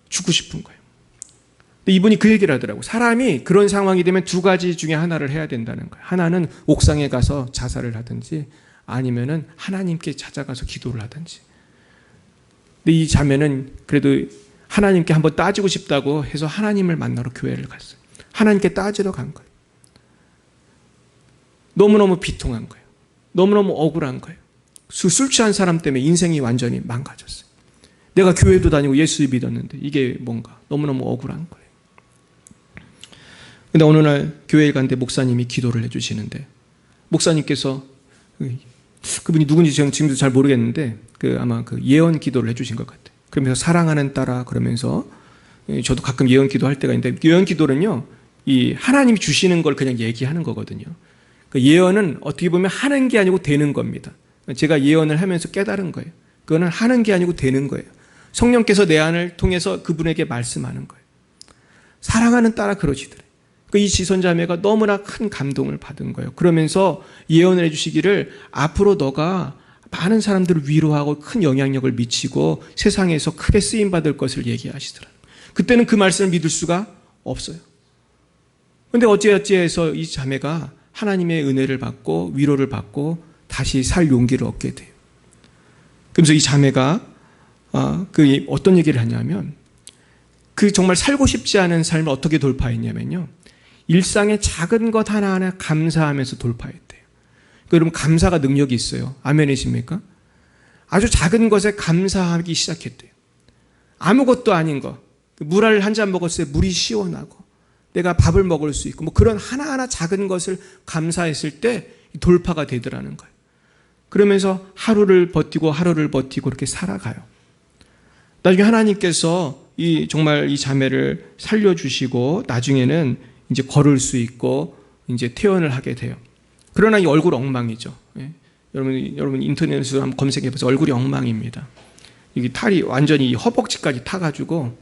죽고 싶은 거예요. 근데 이분이 그 얘기를 하더라고요. 사람이 그런 상황이 되면 두 가지 중에 하나를 해야 된다는 거예요. 하나는 옥상에 가서 자살을 하든지, 아니면은 하나님께 찾아가서 기도를 하든지. 근데 이 자매는 그래도 하나님께 한번 따지고 싶다고 해서 하나님을 만나러 교회를 갔어요. 하나님께 따지러 간 거예요. 너무너무 비통한 거예요. 너무너무 억울한 거예요. 술 취한 사람 때문에 인생이 완전히 망가졌어요. 내가 교회도 다니고 예수 믿었는데 이게 뭔가 너무너무 억울한 거예요. 근데 어느 날 교회에 갔는데 목사님이 기도를 해주시는데, 목사님께서 그분이 누군지 지금도 잘 모르겠는데 아마 예언 기도를 해주신 것 같아요. 그러면서 사랑하는 딸아, 그러면서 저도 가끔 예언 기도할 때가 있는데, 예언 기도는요, 이 하나님이 주시는 걸 그냥 얘기하는 거거든요. 예언은 어떻게 보면 하는 게 아니고 되는 겁니다. 제가 예언을 하면서 깨달은 거예요. 그거는 하는 게 아니고 되는 거예요. 성령께서 내 안을 통해서 그분에게 말씀하는 거예요. 사랑하는 딸아 그러시더래요. 이 지선자매가 너무나 큰 감동을 받은 거예요. 그러면서 예언을 해주시기를 앞으로 너가 많은 사람들을 위로하고 큰 영향력을 미치고 세상에서 크게 쓰임받을 것을 얘기하시더라고요. 그때는 그 말씀을 믿을 수가 없어요. 그런데 어찌어찌해서 이 자매가 하나님의 은혜를 받고 위로를 받고 다시 살 용기를 얻게 돼요. 그러면서 이 자매가 어떤 얘기를 하냐면, 정말 살고 싶지 않은 삶을 어떻게 돌파했냐면요, 일상의 작은 것 하나하나 감사하면서 돌파했대요. 여러분, 감사가 능력이 있어요. 아멘이십니까? 아주 작은 것에 감사하기 시작했대요. 아무것도 아닌 것, 물을 한 잔 먹었을 때 물이 시원하고 내가 밥을 먹을 수 있고 그런 하나하나 작은 것을 감사했을 때 돌파가 되더라는 거예요. 그러면서 하루를 버티고 그렇게 살아가요. 나중에 하나님께서 정말 이 자매를 살려주시고 나중에는 이제 걸을 수 있고 이제 퇴원을 하게 돼요. 그러나 이 얼굴 엉망이죠. 예? 여러분 인터넷으로 한번 검색해보세요. 얼굴이 엉망입니다. 이게 탈이 완전히 허벅지까지 타가지고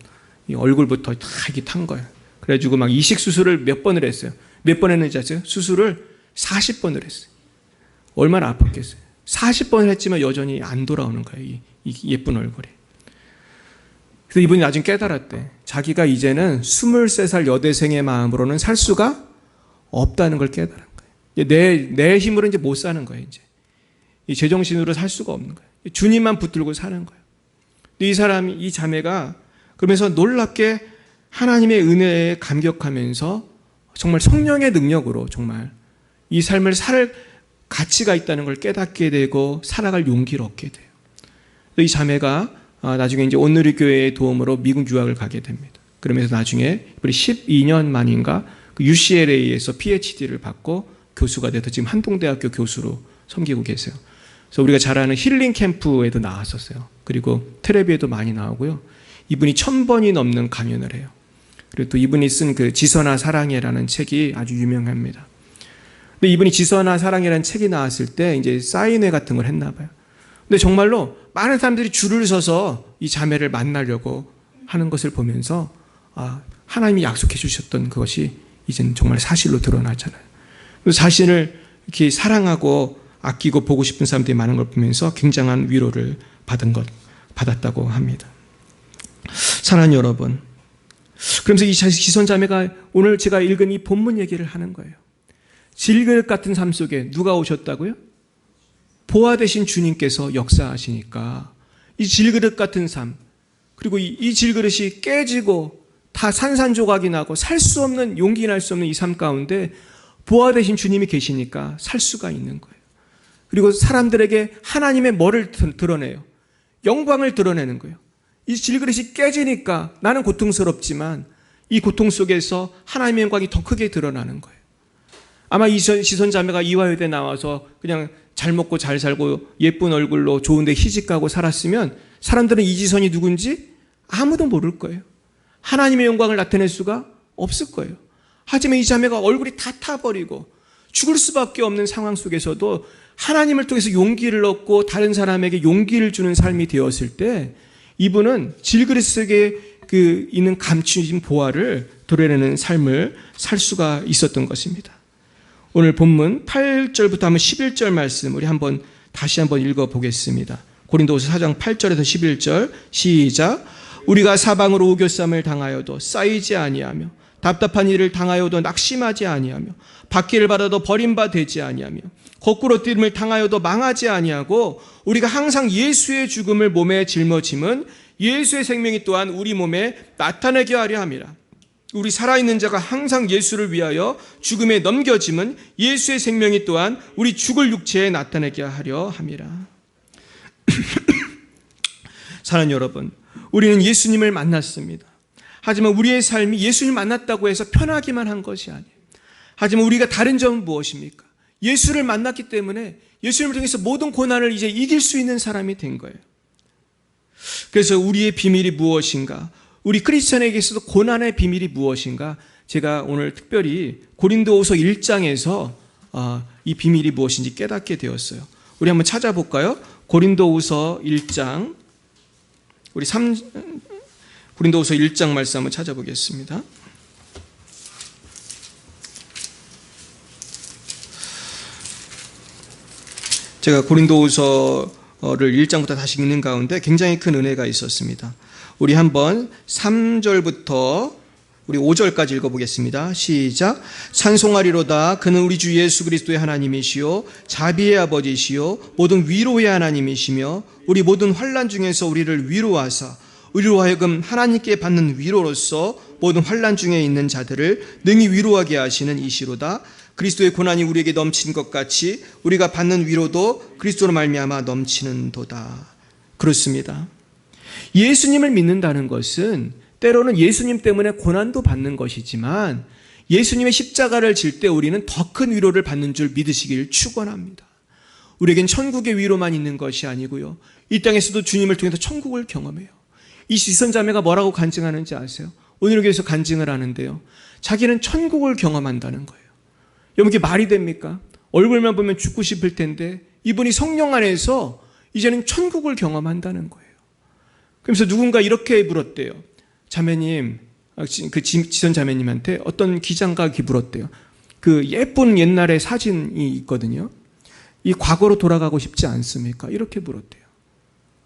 이 얼굴부터 다 이렇게 탄 거예요. 그래가지고 막 이식 수술을 몇 번을 했어요. 몇 번 했는지 아세요? 수술을 40번을 했어요. 얼마나 아팠겠어요. 40번을 했지만 여전히 안 돌아오는 거예요. 이 예쁜 얼굴이. 그래서 이분이 나중에 깨달았대. 자기가 이제는 23살 여대생의 마음으로는 살 수가 없다는 걸 깨달은 거예요. 내 힘으로 이제 못 사는 거예요. 이제 이 제정신으로 살 수가 없는 거예요. 주님만 붙들고 사는 거예요. 근데 이 자매가 그러면서 놀랍게 하나님의 은혜에 감격하면서 정말 성령의 능력으로 정말 이 삶을 살 가치가 있다는 걸 깨닫게 되고 살아갈 용기를 얻게 돼요. 이 자매가 나중에 이제 온누리 교회의 도움으로 미국 유학을 가게 됩니다. 그러면서 나중에 12년 만인가 UCLA에서 PhD를 받고 교수가 돼서 지금 한동대학교 교수로 섬기고 계세요. 그래서 우리가 잘 아는 힐링 캠프에도 나왔었어요. 그리고 텔레비에도 많이 나오고요. 이분이 1000번이 넘는 강연을 해요. 그리고 또 이분이 쓴 지선아 사랑해라는 책이 아주 유명합니다. 근데 이분이 지선아 사랑해라는 책이 나왔을 때 이제 사인회 같은 걸 했나 봐요. 근데 정말로 많은 사람들이 줄을 서서 이 자매를 만나려고 하는 것을 보면서 하나님이 약속해 주셨던 그것이 이제는 정말 사실로 드러나잖아요. 자신을 이렇게 사랑하고 아끼고 보고 싶은 사람들이 많은 걸 보면서 굉장한 위로를 받았다고 합니다. 사랑하는 여러분, 그러면서 이 지선자매가 오늘 제가 읽은 이 본문 얘기를 하는 거예요. 질그릇 같은 삶 속에 누가 오셨다고요? 보아 되신 주님께서 역사하시니까 이 질그릇 같은 삶, 그리고 이 질그릇이 깨지고 다 산산조각이 나고 살 수 없는, 용기 날 수 없는 이 삶 가운데 보아 되신 주님이 계시니까 살 수가 있는 거예요. 그리고 사람들에게 하나님의 뭐를 드러내요? 영광을 드러내는 거예요. 이 질그릇이 깨지니까 나는 고통스럽지만 이 고통 속에서 하나님의 영광이 더 크게 드러나는 거예요. 아마 이 지선자매가 이화여대 나와서 그냥 잘 먹고 잘 살고 예쁜 얼굴로 좋은 데 시집가고 살았으면 사람들은 이 지선이 누군지 아무도 모를 거예요. 하나님의 영광을 나타낼 수가 없을 거예요. 하지만 이 자매가 얼굴이 다 타버리고 죽을 수밖에 없는 상황 속에서도 하나님을 통해서 용기를 얻고 다른 사람에게 용기를 주는 삶이 되었을 때 이분은 질그릇 속에 있는 감추진 보화를 드러내는 삶을 살 수가 있었던 것입니다. 오늘 본문 8절부터 한번 11절 말씀 우리 다시 한번 읽어보겠습니다. 고린도후서 4장 8절에서 11절 시작. 우리가 사방으로 우겨쌈을 당하여도 쌓이지 아니하며 답답한 일을 당하여도 낙심하지 아니하며 받기를 받아도 버림받지 아니하며 거꾸로 뛸을 당하여도 망하지 아니하고 우리가 항상 예수의 죽음을 몸에 짊어짐은 예수의 생명이 또한 우리 몸에 나타나게 하려 함이라. 우리 살아있는 자가 항상 예수를 위하여 죽음에 넘겨짐은 예수의 생명이 또한 우리 죽을 육체에 나타나게 하려 함이라. 사랑하는 여러분, 우리는 예수님을 만났습니다. 하지만 우리의 삶이 예수를 만났다고 해서 편하기만 한 것이 아니에요. 하지만 우리가 다른 점은 무엇입니까? 예수를 만났기 때문에 예수님을 통해서 모든 고난을 이제 이길 수 있는 사람이 된 거예요. 그래서 우리의 비밀이 무엇인가? 우리 크리스천에게서도 고난의 비밀이 무엇인가? 제가 오늘 특별히 고린도후서 1장에서 이 비밀이 무엇인지 깨닫게 되었어요. 우리 한번 찾아볼까요? 고린도후서 1장, 고린도후서 1장 말씀 한번 찾아보겠습니다. 제가 고린도후서를 1장부터 다시 읽는 가운데 굉장히 큰 은혜가 있었습니다. 우리 한번 3절부터 우리 5절까지 읽어보겠습니다. 시작. 찬송하리로다. 그는 우리 주 예수 그리스도의 하나님이시요 자비의 아버지시요 모든 위로의 하나님이시며 우리 모든 환난 중에서 우리를 위로하사 우리로 하여금 하나님께 받는 위로로서 모든 환난 중에 있는 자들을 능히 위로하게 하시는 이시로다. 그리스도의 고난이 우리에게 넘친 것 같이 우리가 받는 위로도 그리스도로 말미암아 넘치는도다. 그렇습니다. 예수님을 믿는다는 것은 때로는 예수님 때문에 고난도 받는 것이지만 예수님의 십자가를 질 때 우리는 더 큰 위로를 받는 줄 믿으시길 축원합니다. 우리에겐 천국의 위로만 있는 것이 아니고요, 이 땅에서도 주님을 통해서 천국을 경험해요. 이 시선자매가 뭐라고 간증하는지 아세요? 오늘 여기서 간증을 하는데요, 자기는 천국을 경험한다는 거예요. 여러분, 이게 말이 됩니까? 얼굴만 보면 죽고 싶을 텐데 이분이 성령 안에서 이제는 천국을 경험한다는 거예요. 그러면서 누군가 이렇게 물었대요. 자매님, 그 지선 자매님한테 어떤 기자가 물었대요. 그 예쁜 옛날의 사진이 있거든요. 이 과거로 돌아가고 싶지 않습니까? 이렇게 물었대요.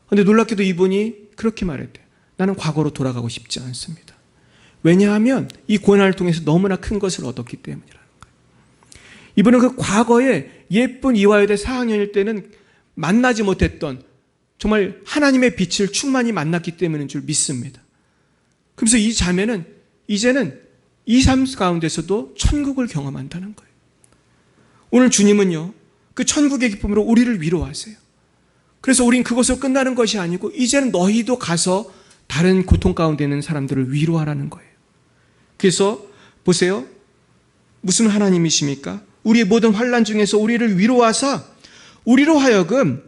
그런데 놀랍게도 이분이 그렇게 말했대요. 나는 과거로 돌아가고 싶지 않습니다. 왜냐하면 이 고난을 통해서 너무나 큰 것을 얻었기 때문이라는 거예요. 이분은 그 과거에 예쁜 이화여대 4학년일 때는 만나지 못했던 정말 하나님의 빛을 충만히 만났기 때문인 줄 믿습니다. 그래서 이 자매는 이제는 이 삶 가운데서도 천국을 경험한다는 거예요. 오늘 주님은요, 그 천국의 기쁨으로 우리를 위로하세요. 그래서 우린 그것으로 끝나는 것이 아니고 이제는 너희도 가서 다른 고통 가운데 있는 사람들을 위로하라는 거예요. 그래서 보세요. 무슨 하나님이십니까? 우리의 모든 환난 중에서 우리를 위로하사 우리로 하여금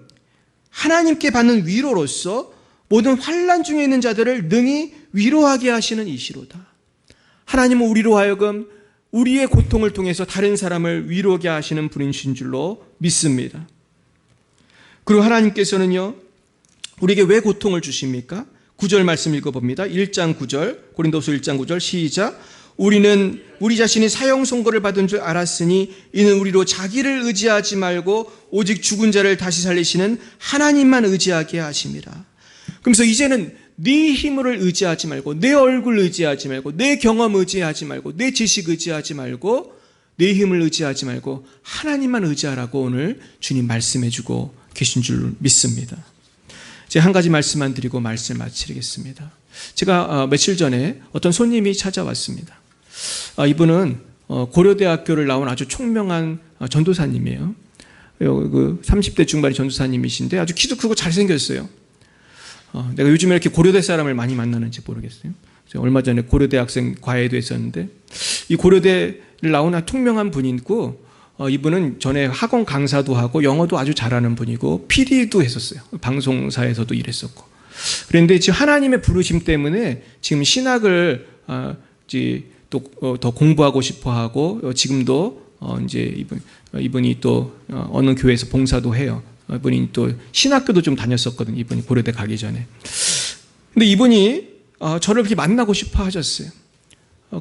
하나님께 받는 위로로서 모든 환난 중에 있는 자들을 능히 위로하게 하시는 이시로다. 하나님은 우리로 하여금 우리의 고통을 통해서 다른 사람을 위로하게 하시는 분이신 줄로 믿습니다. 그리고 하나님께서는요, 우리에게 왜 고통을 주십니까? 9절 말씀 읽어봅니다. 1장 9절, 고린도서 1장 9절 시작. 우리는 우리 자신이 사형 선고를 받은 줄 알았으니 이는 우리로 자기를 의지하지 말고 오직 죽은 자를 다시 살리시는 하나님만 의지하게 하심이라. 그러면서 이제는 네 힘을 의지하지 말고, 내 얼굴 의지하지 말고, 내 경험 의지하지 말고, 내 지식 의지하지 말고, 내 힘을 의지하지 말고 하나님만 의지하라고 오늘 주님 말씀해주고 계신 줄 믿습니다. 제가 한 가지 말씀만 드리고 말씀을 마치겠습니다. 제가 며칠 전에 어떤 손님이 찾아왔습니다. 이분은 고려대학교를 나온 아주 총명한 전도사님이에요. 그 30대 중반의 전도사님이신데 아주 키도 크고 잘생겼어요. 내가 요즘에 이렇게 고려대 사람을 많이 만나는지 모르겠어요. 얼마 전에 고려대 학생 과외도 했었는데 이 고려대를 나온 아주 총명한 분이고, 이분은 전에 학원 강사도 하고 영어도 아주 잘하는 분이고 PD도 했었어요. 방송사에서도 일했었고. 그런데 지금 하나님의 부르심 때문에 지금 신학을 또 더 공부하고 싶어하고 지금도 이제 이분이 또 어느 교회에서 봉사도 해요. 이분이 또 신학교도 좀 다녔었거든요. 이분이 고려대 가기 전에. 근데 이분이 저를 그렇게 만나고 싶어 하셨어요.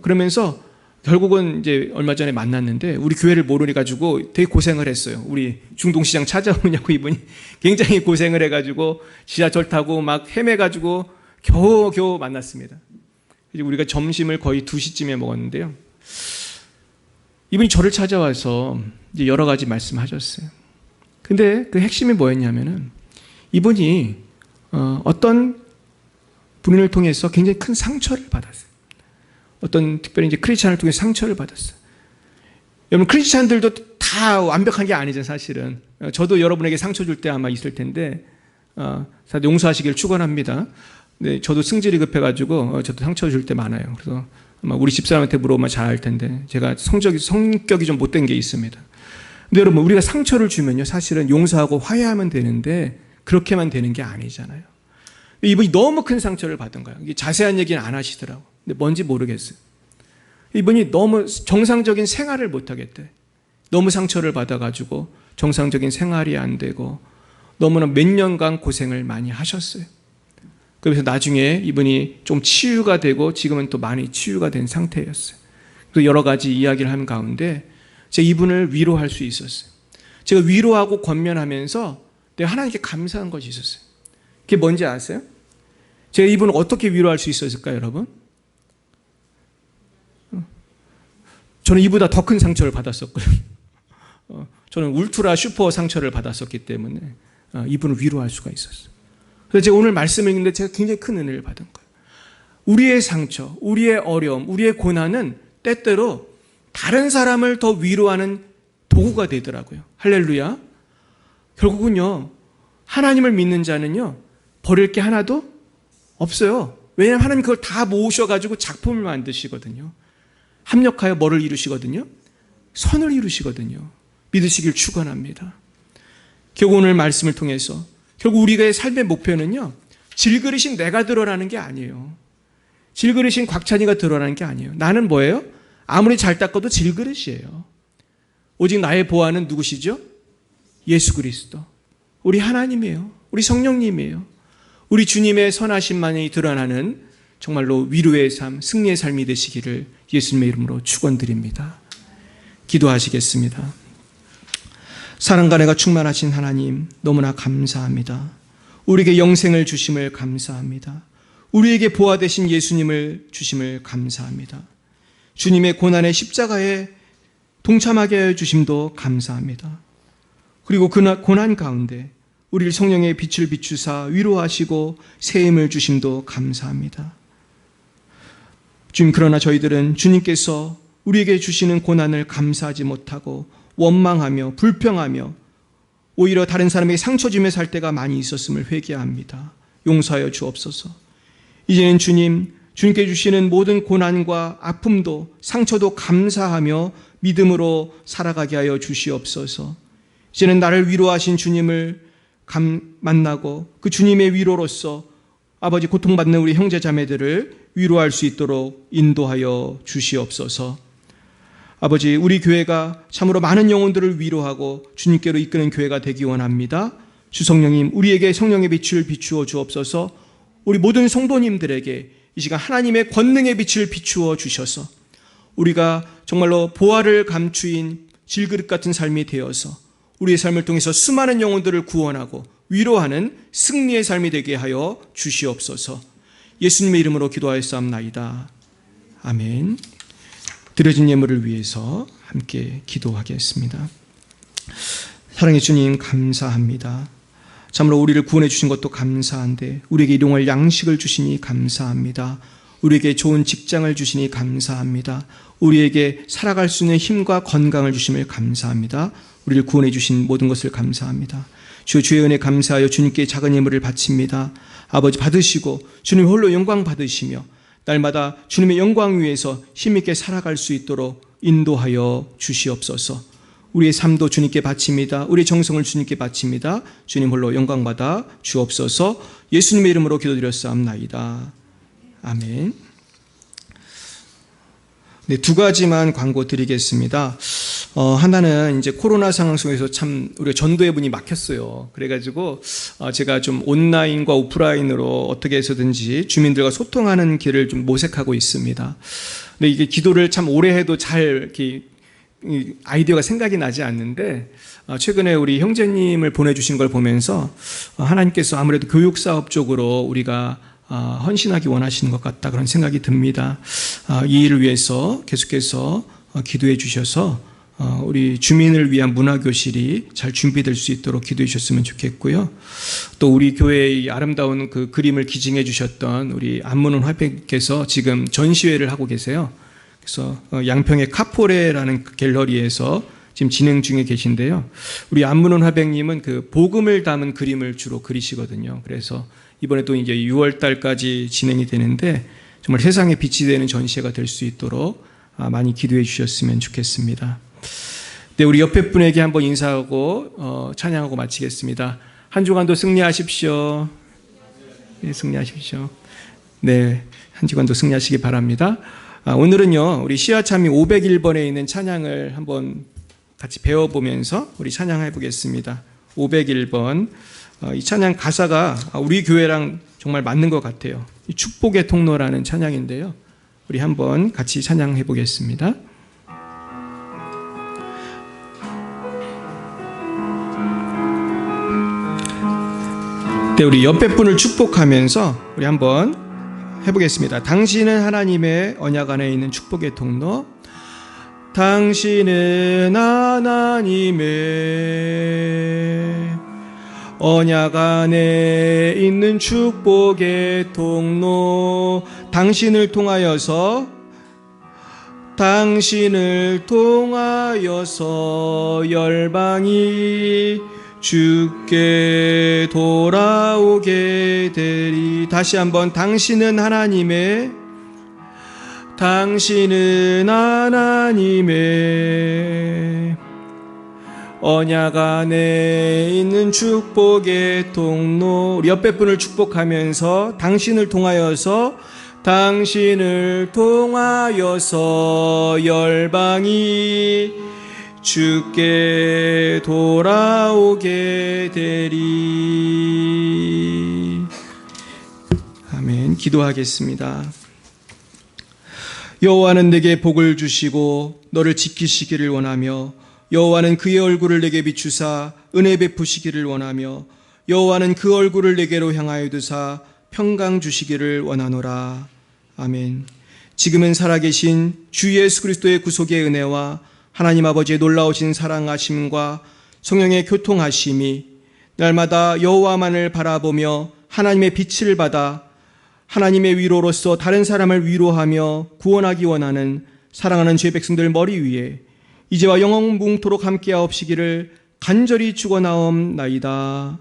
그러면서 결국은 이제 얼마 전에 만났는데 우리 교회를 모르니 가지고 되게 고생을 했어요. 우리 중동시장 찾아오냐고 이분이 굉장히 고생을 해가지고 지하철 타고 막 헤매가지고 겨우 만났습니다. 우리가 점심을 거의 2시쯤에 먹었는데요. 이분이 저를 찾아와서 이제 여러 가지 말씀하셨어요. 근데 그 핵심이 뭐였냐면은 이분이 어떤 분을 통해서 굉장히 큰 상처를 받았어요. 어떤 특별히 이제 크리스찬을 통해서 상처를 받았어요. 여러분, 크리스찬들도 다 완벽한 게 아니죠, 사실은. 저도 여러분에게 상처 줄 때 아마 있을 텐데, 용서하시길 축원합니다. 네, 저도 승질이 급해가지고 저도 상처 줄 때 많아요. 그래서 아마 우리 집사람한테 물어보면 잘 알 텐데 제가 성격이 좀 못된 게 있습니다. 근데 여러분, 우리가 상처를 주면요, 사실은 용서하고 화해하면 되는데 그렇게만 되는 게 아니잖아요. 이분이 너무 큰 상처를 받은 거예요. 자세한 얘기는 안 하시더라고. 근데 뭔지 모르겠어요. 이분이 너무 정상적인 생활을 못 하겠대. 너무 상처를 받아가지고 정상적인 생활이 안 되고 너무나 몇 년간 고생을 많이 하셨어요. 그래서 나중에 이분이 좀 치유가 되고 지금은 또 많이 치유가 된 상태였어요. 그래서 여러 가지 이야기를 하는 가운데 제가 이분을 위로할 수 있었어요. 제가 위로하고 권면하면서 내가 하나님께 감사한 것이 있었어요. 그게 뭔지 아세요? 제가 이분을 어떻게 위로할 수 있었을까요, 여러분? 저는 이보다 더 큰 상처를 받았었거든요. 저는 울트라 슈퍼 상처를 받았었기 때문에 이분을 위로할 수가 있었어요. 그래서 제가 오늘 말씀을 읽는데 제가 굉장히 큰 은혜를 받은 거예요. 우리의 상처, 우리의 어려움, 우리의 고난은 때때로 다른 사람을 더 위로하는 도구가 되더라고요. 할렐루야. 결국은요, 하나님을 믿는 자는요, 버릴 게 하나도 없어요. 왜냐하면 하나님 그걸 다 모으셔가지고 작품을 만드시거든요. 합력하여 뭐를 이루시거든요? 선을 이루시거든요. 믿으시길 축원합니다. 결국 오늘 말씀을 통해서 결국 우리의 삶의 목표는요, 질그릇인 내가 드러나는 게 아니에요. 질그릇인 곽찬이가 드러나는 게 아니에요. 나는 뭐예요? 아무리 잘 닦아도 질그릇이에요. 오직 나의 보아는 누구시죠? 예수 그리스도. 우리 하나님이에요. 우리 성령님이에요. 우리 주님의 선하심만이 드러나는 정말로 위로의 삶, 승리의 삶이 되시기를 예수님의 이름으로 축원드립니다. 기도하시겠습니다. 사랑과 은혜가 충만하신 하나님, 너무나 감사합니다. 우리에게 영생을 주심을 감사합니다. 우리에게 보아 되신 예수님을 주심을 감사합니다. 주님의 고난의 십자가에 동참하게 하여 주심도 감사합니다. 그리고 그 고난 가운데 우리를 성령의 빛을 비추사 위로하시고 새 힘을 주심도 감사합니다. 주님, 그러나 저희들은 주님께서 우리에게 주시는 고난을 감사하지 못하고 원망하며 불평하며 오히려 다른 사람에게 상처 주며 살 때가 많이 있었음을 회개합니다. 용서하여 주옵소서. 이제는 주님께 주시는 모든 고난과 아픔도 상처도 감사하며 믿음으로 살아가게 하여 주시옵소서. 이제는 나를 위로하신 주님을 만나고 그 주님의 위로로서 아버지 고통받는 우리 형제 자매들을 위로할 수 있도록 인도하여 주시옵소서. 아버지, 우리 교회가 참으로 많은 영혼들을 위로하고 주님께로 이끄는 교회가 되기 원합니다. 주 성령님, 우리에게 성령의 빛을 비추어 주옵소서. 우리 모든 성도님들에게 이 시간 하나님의 권능의 빛을 비추어 주셔서 우리가 정말로 보화를 감추인 질그릇 같은 삶이 되어서 우리의 삶을 통해서 수많은 영혼들을 구원하고 위로하는 승리의 삶이 되게 하여 주시옵소서. 예수님의 이름으로 기도하였사옵나이다. 아멘. 드려진 예물을 위해서 함께 기도하겠습니다. 사랑의 주님, 감사합니다. 참으로 우리를 구원해 주신 것도 감사한데 우리에게 일용할 양식을 주시니 감사합니다. 우리에게 좋은 직장을 주시니 감사합니다. 우리에게 살아갈 수 있는 힘과 건강을 주심을 감사합니다. 우리를 구원해 주신 모든 것을 감사합니다. 주의 은혜 감사하여 주님께 작은 예물을 바칩니다. 아버지, 받으시고 주님 홀로 영광 받으시며 날마다 주님의 영광 위에서 힘있게 살아갈 수 있도록 인도하여 주시옵소서. 우리의 삶도 주님께 바칩니다. 우리의 정성을 주님께 바칩니다. 주님 홀로 영광 받아 주옵소서. 예수님의 이름으로 기도드렸사옵나이다. 아멘. 네, 두 가지만 광고 드리겠습니다. 하나는 이제 코로나 상황 속에서 참 우리가 전도의 문이 막혔어요. 그래가지고 제가 좀 온라인과 오프라인으로 어떻게 해서든지 주민들과 소통하는 길을 좀 모색하고 있습니다. 근데 이게 기도를 참 오래 해도 잘 이렇게 아이디어가 생각이 나지 않는데 최근에 우리 형제님을 보내주신 걸 보면서 하나님께서 아무래도 교육사업 쪽으로 우리가 헌신하기 원하시는 것 같다, 그런 생각이 듭니다. 이 일을 위해서 계속해서 기도해 주셔서 우리 주민을 위한 문화교실이 잘 준비될 수 있도록 기도해 주셨으면 좋겠고요. 또 우리 교회의 아름다운 그 그림을 기증해 주셨던 우리 안문훈 화백께서 지금 전시회를 하고 계세요. 그래서 양평의 카포레라는 갤러리에서 지금 진행 중에 계신데요. 우리 안문훈 화백님은 그 복음을 담은 그림을 주로 그리시거든요. 그래서 이번에 또 이제 6월 달까지 진행이 되는데 정말 세상에 빛이 되는 전시회가 될 수 있도록 많이 기도해 주셨으면 좋겠습니다. 네, 우리 옆에 분에게 한번 인사하고 찬양하고 마치겠습니다. 한 주간도 승리하십시오. 네, 승리하십시오. 네, 한 주간도 승리하시기 바랍니다. 오늘은요, 우리 시화참이 501번에 있는 찬양을 한번 같이 배워보면서 우리 찬양해 보겠습니다. 501번. 이 찬양 가사가 우리 교회랑 정말 맞는 것 같아요. 축복의 통로라는 찬양인데요. 우리 한번 같이 찬양해 보겠습니다. 네, 우리 옆에 분을 축복하면서 우리 한번 해보겠습니다. 당신은 하나님의 언약 안에 있는 축복의 통로. 당신은 하나님의 언약 안에 있는 축복의 통로. 당신을 통하여서 열방이 주께 돌아오게 되리. 다시 한번. 당신은 하나님의 언약 안에 있는 축복의 통로. 우리 옆에 분을 축복하면서 당신을 통하여서 열방이 주께 돌아오게 되리. 아멘. 기도하겠습니다. 여호와는 내게 복을 주시고 너를 지키시기를 원하며, 여호와는 그의 얼굴을 내게 비추사 은혜 베푸시기를 원하며, 여호와는 그 얼굴을 내게로 향하여 두사 평강 주시기를 원하노라. 아멘. 지금은 살아계신 주 예수 그리스도의 구속의 은혜와 하나님 아버지의 놀라우신 사랑하심과 성령의 교통하심이 날마다 여호와만을 바라보며 하나님의 빛을 받아 하나님의 위로로서 다른 사람을 위로하며 구원하기 원하는 사랑하는 죄 백성들 머리 위에 이제와 영원뭉토록 함께하옵시기를 간절히 축원하옵나이다.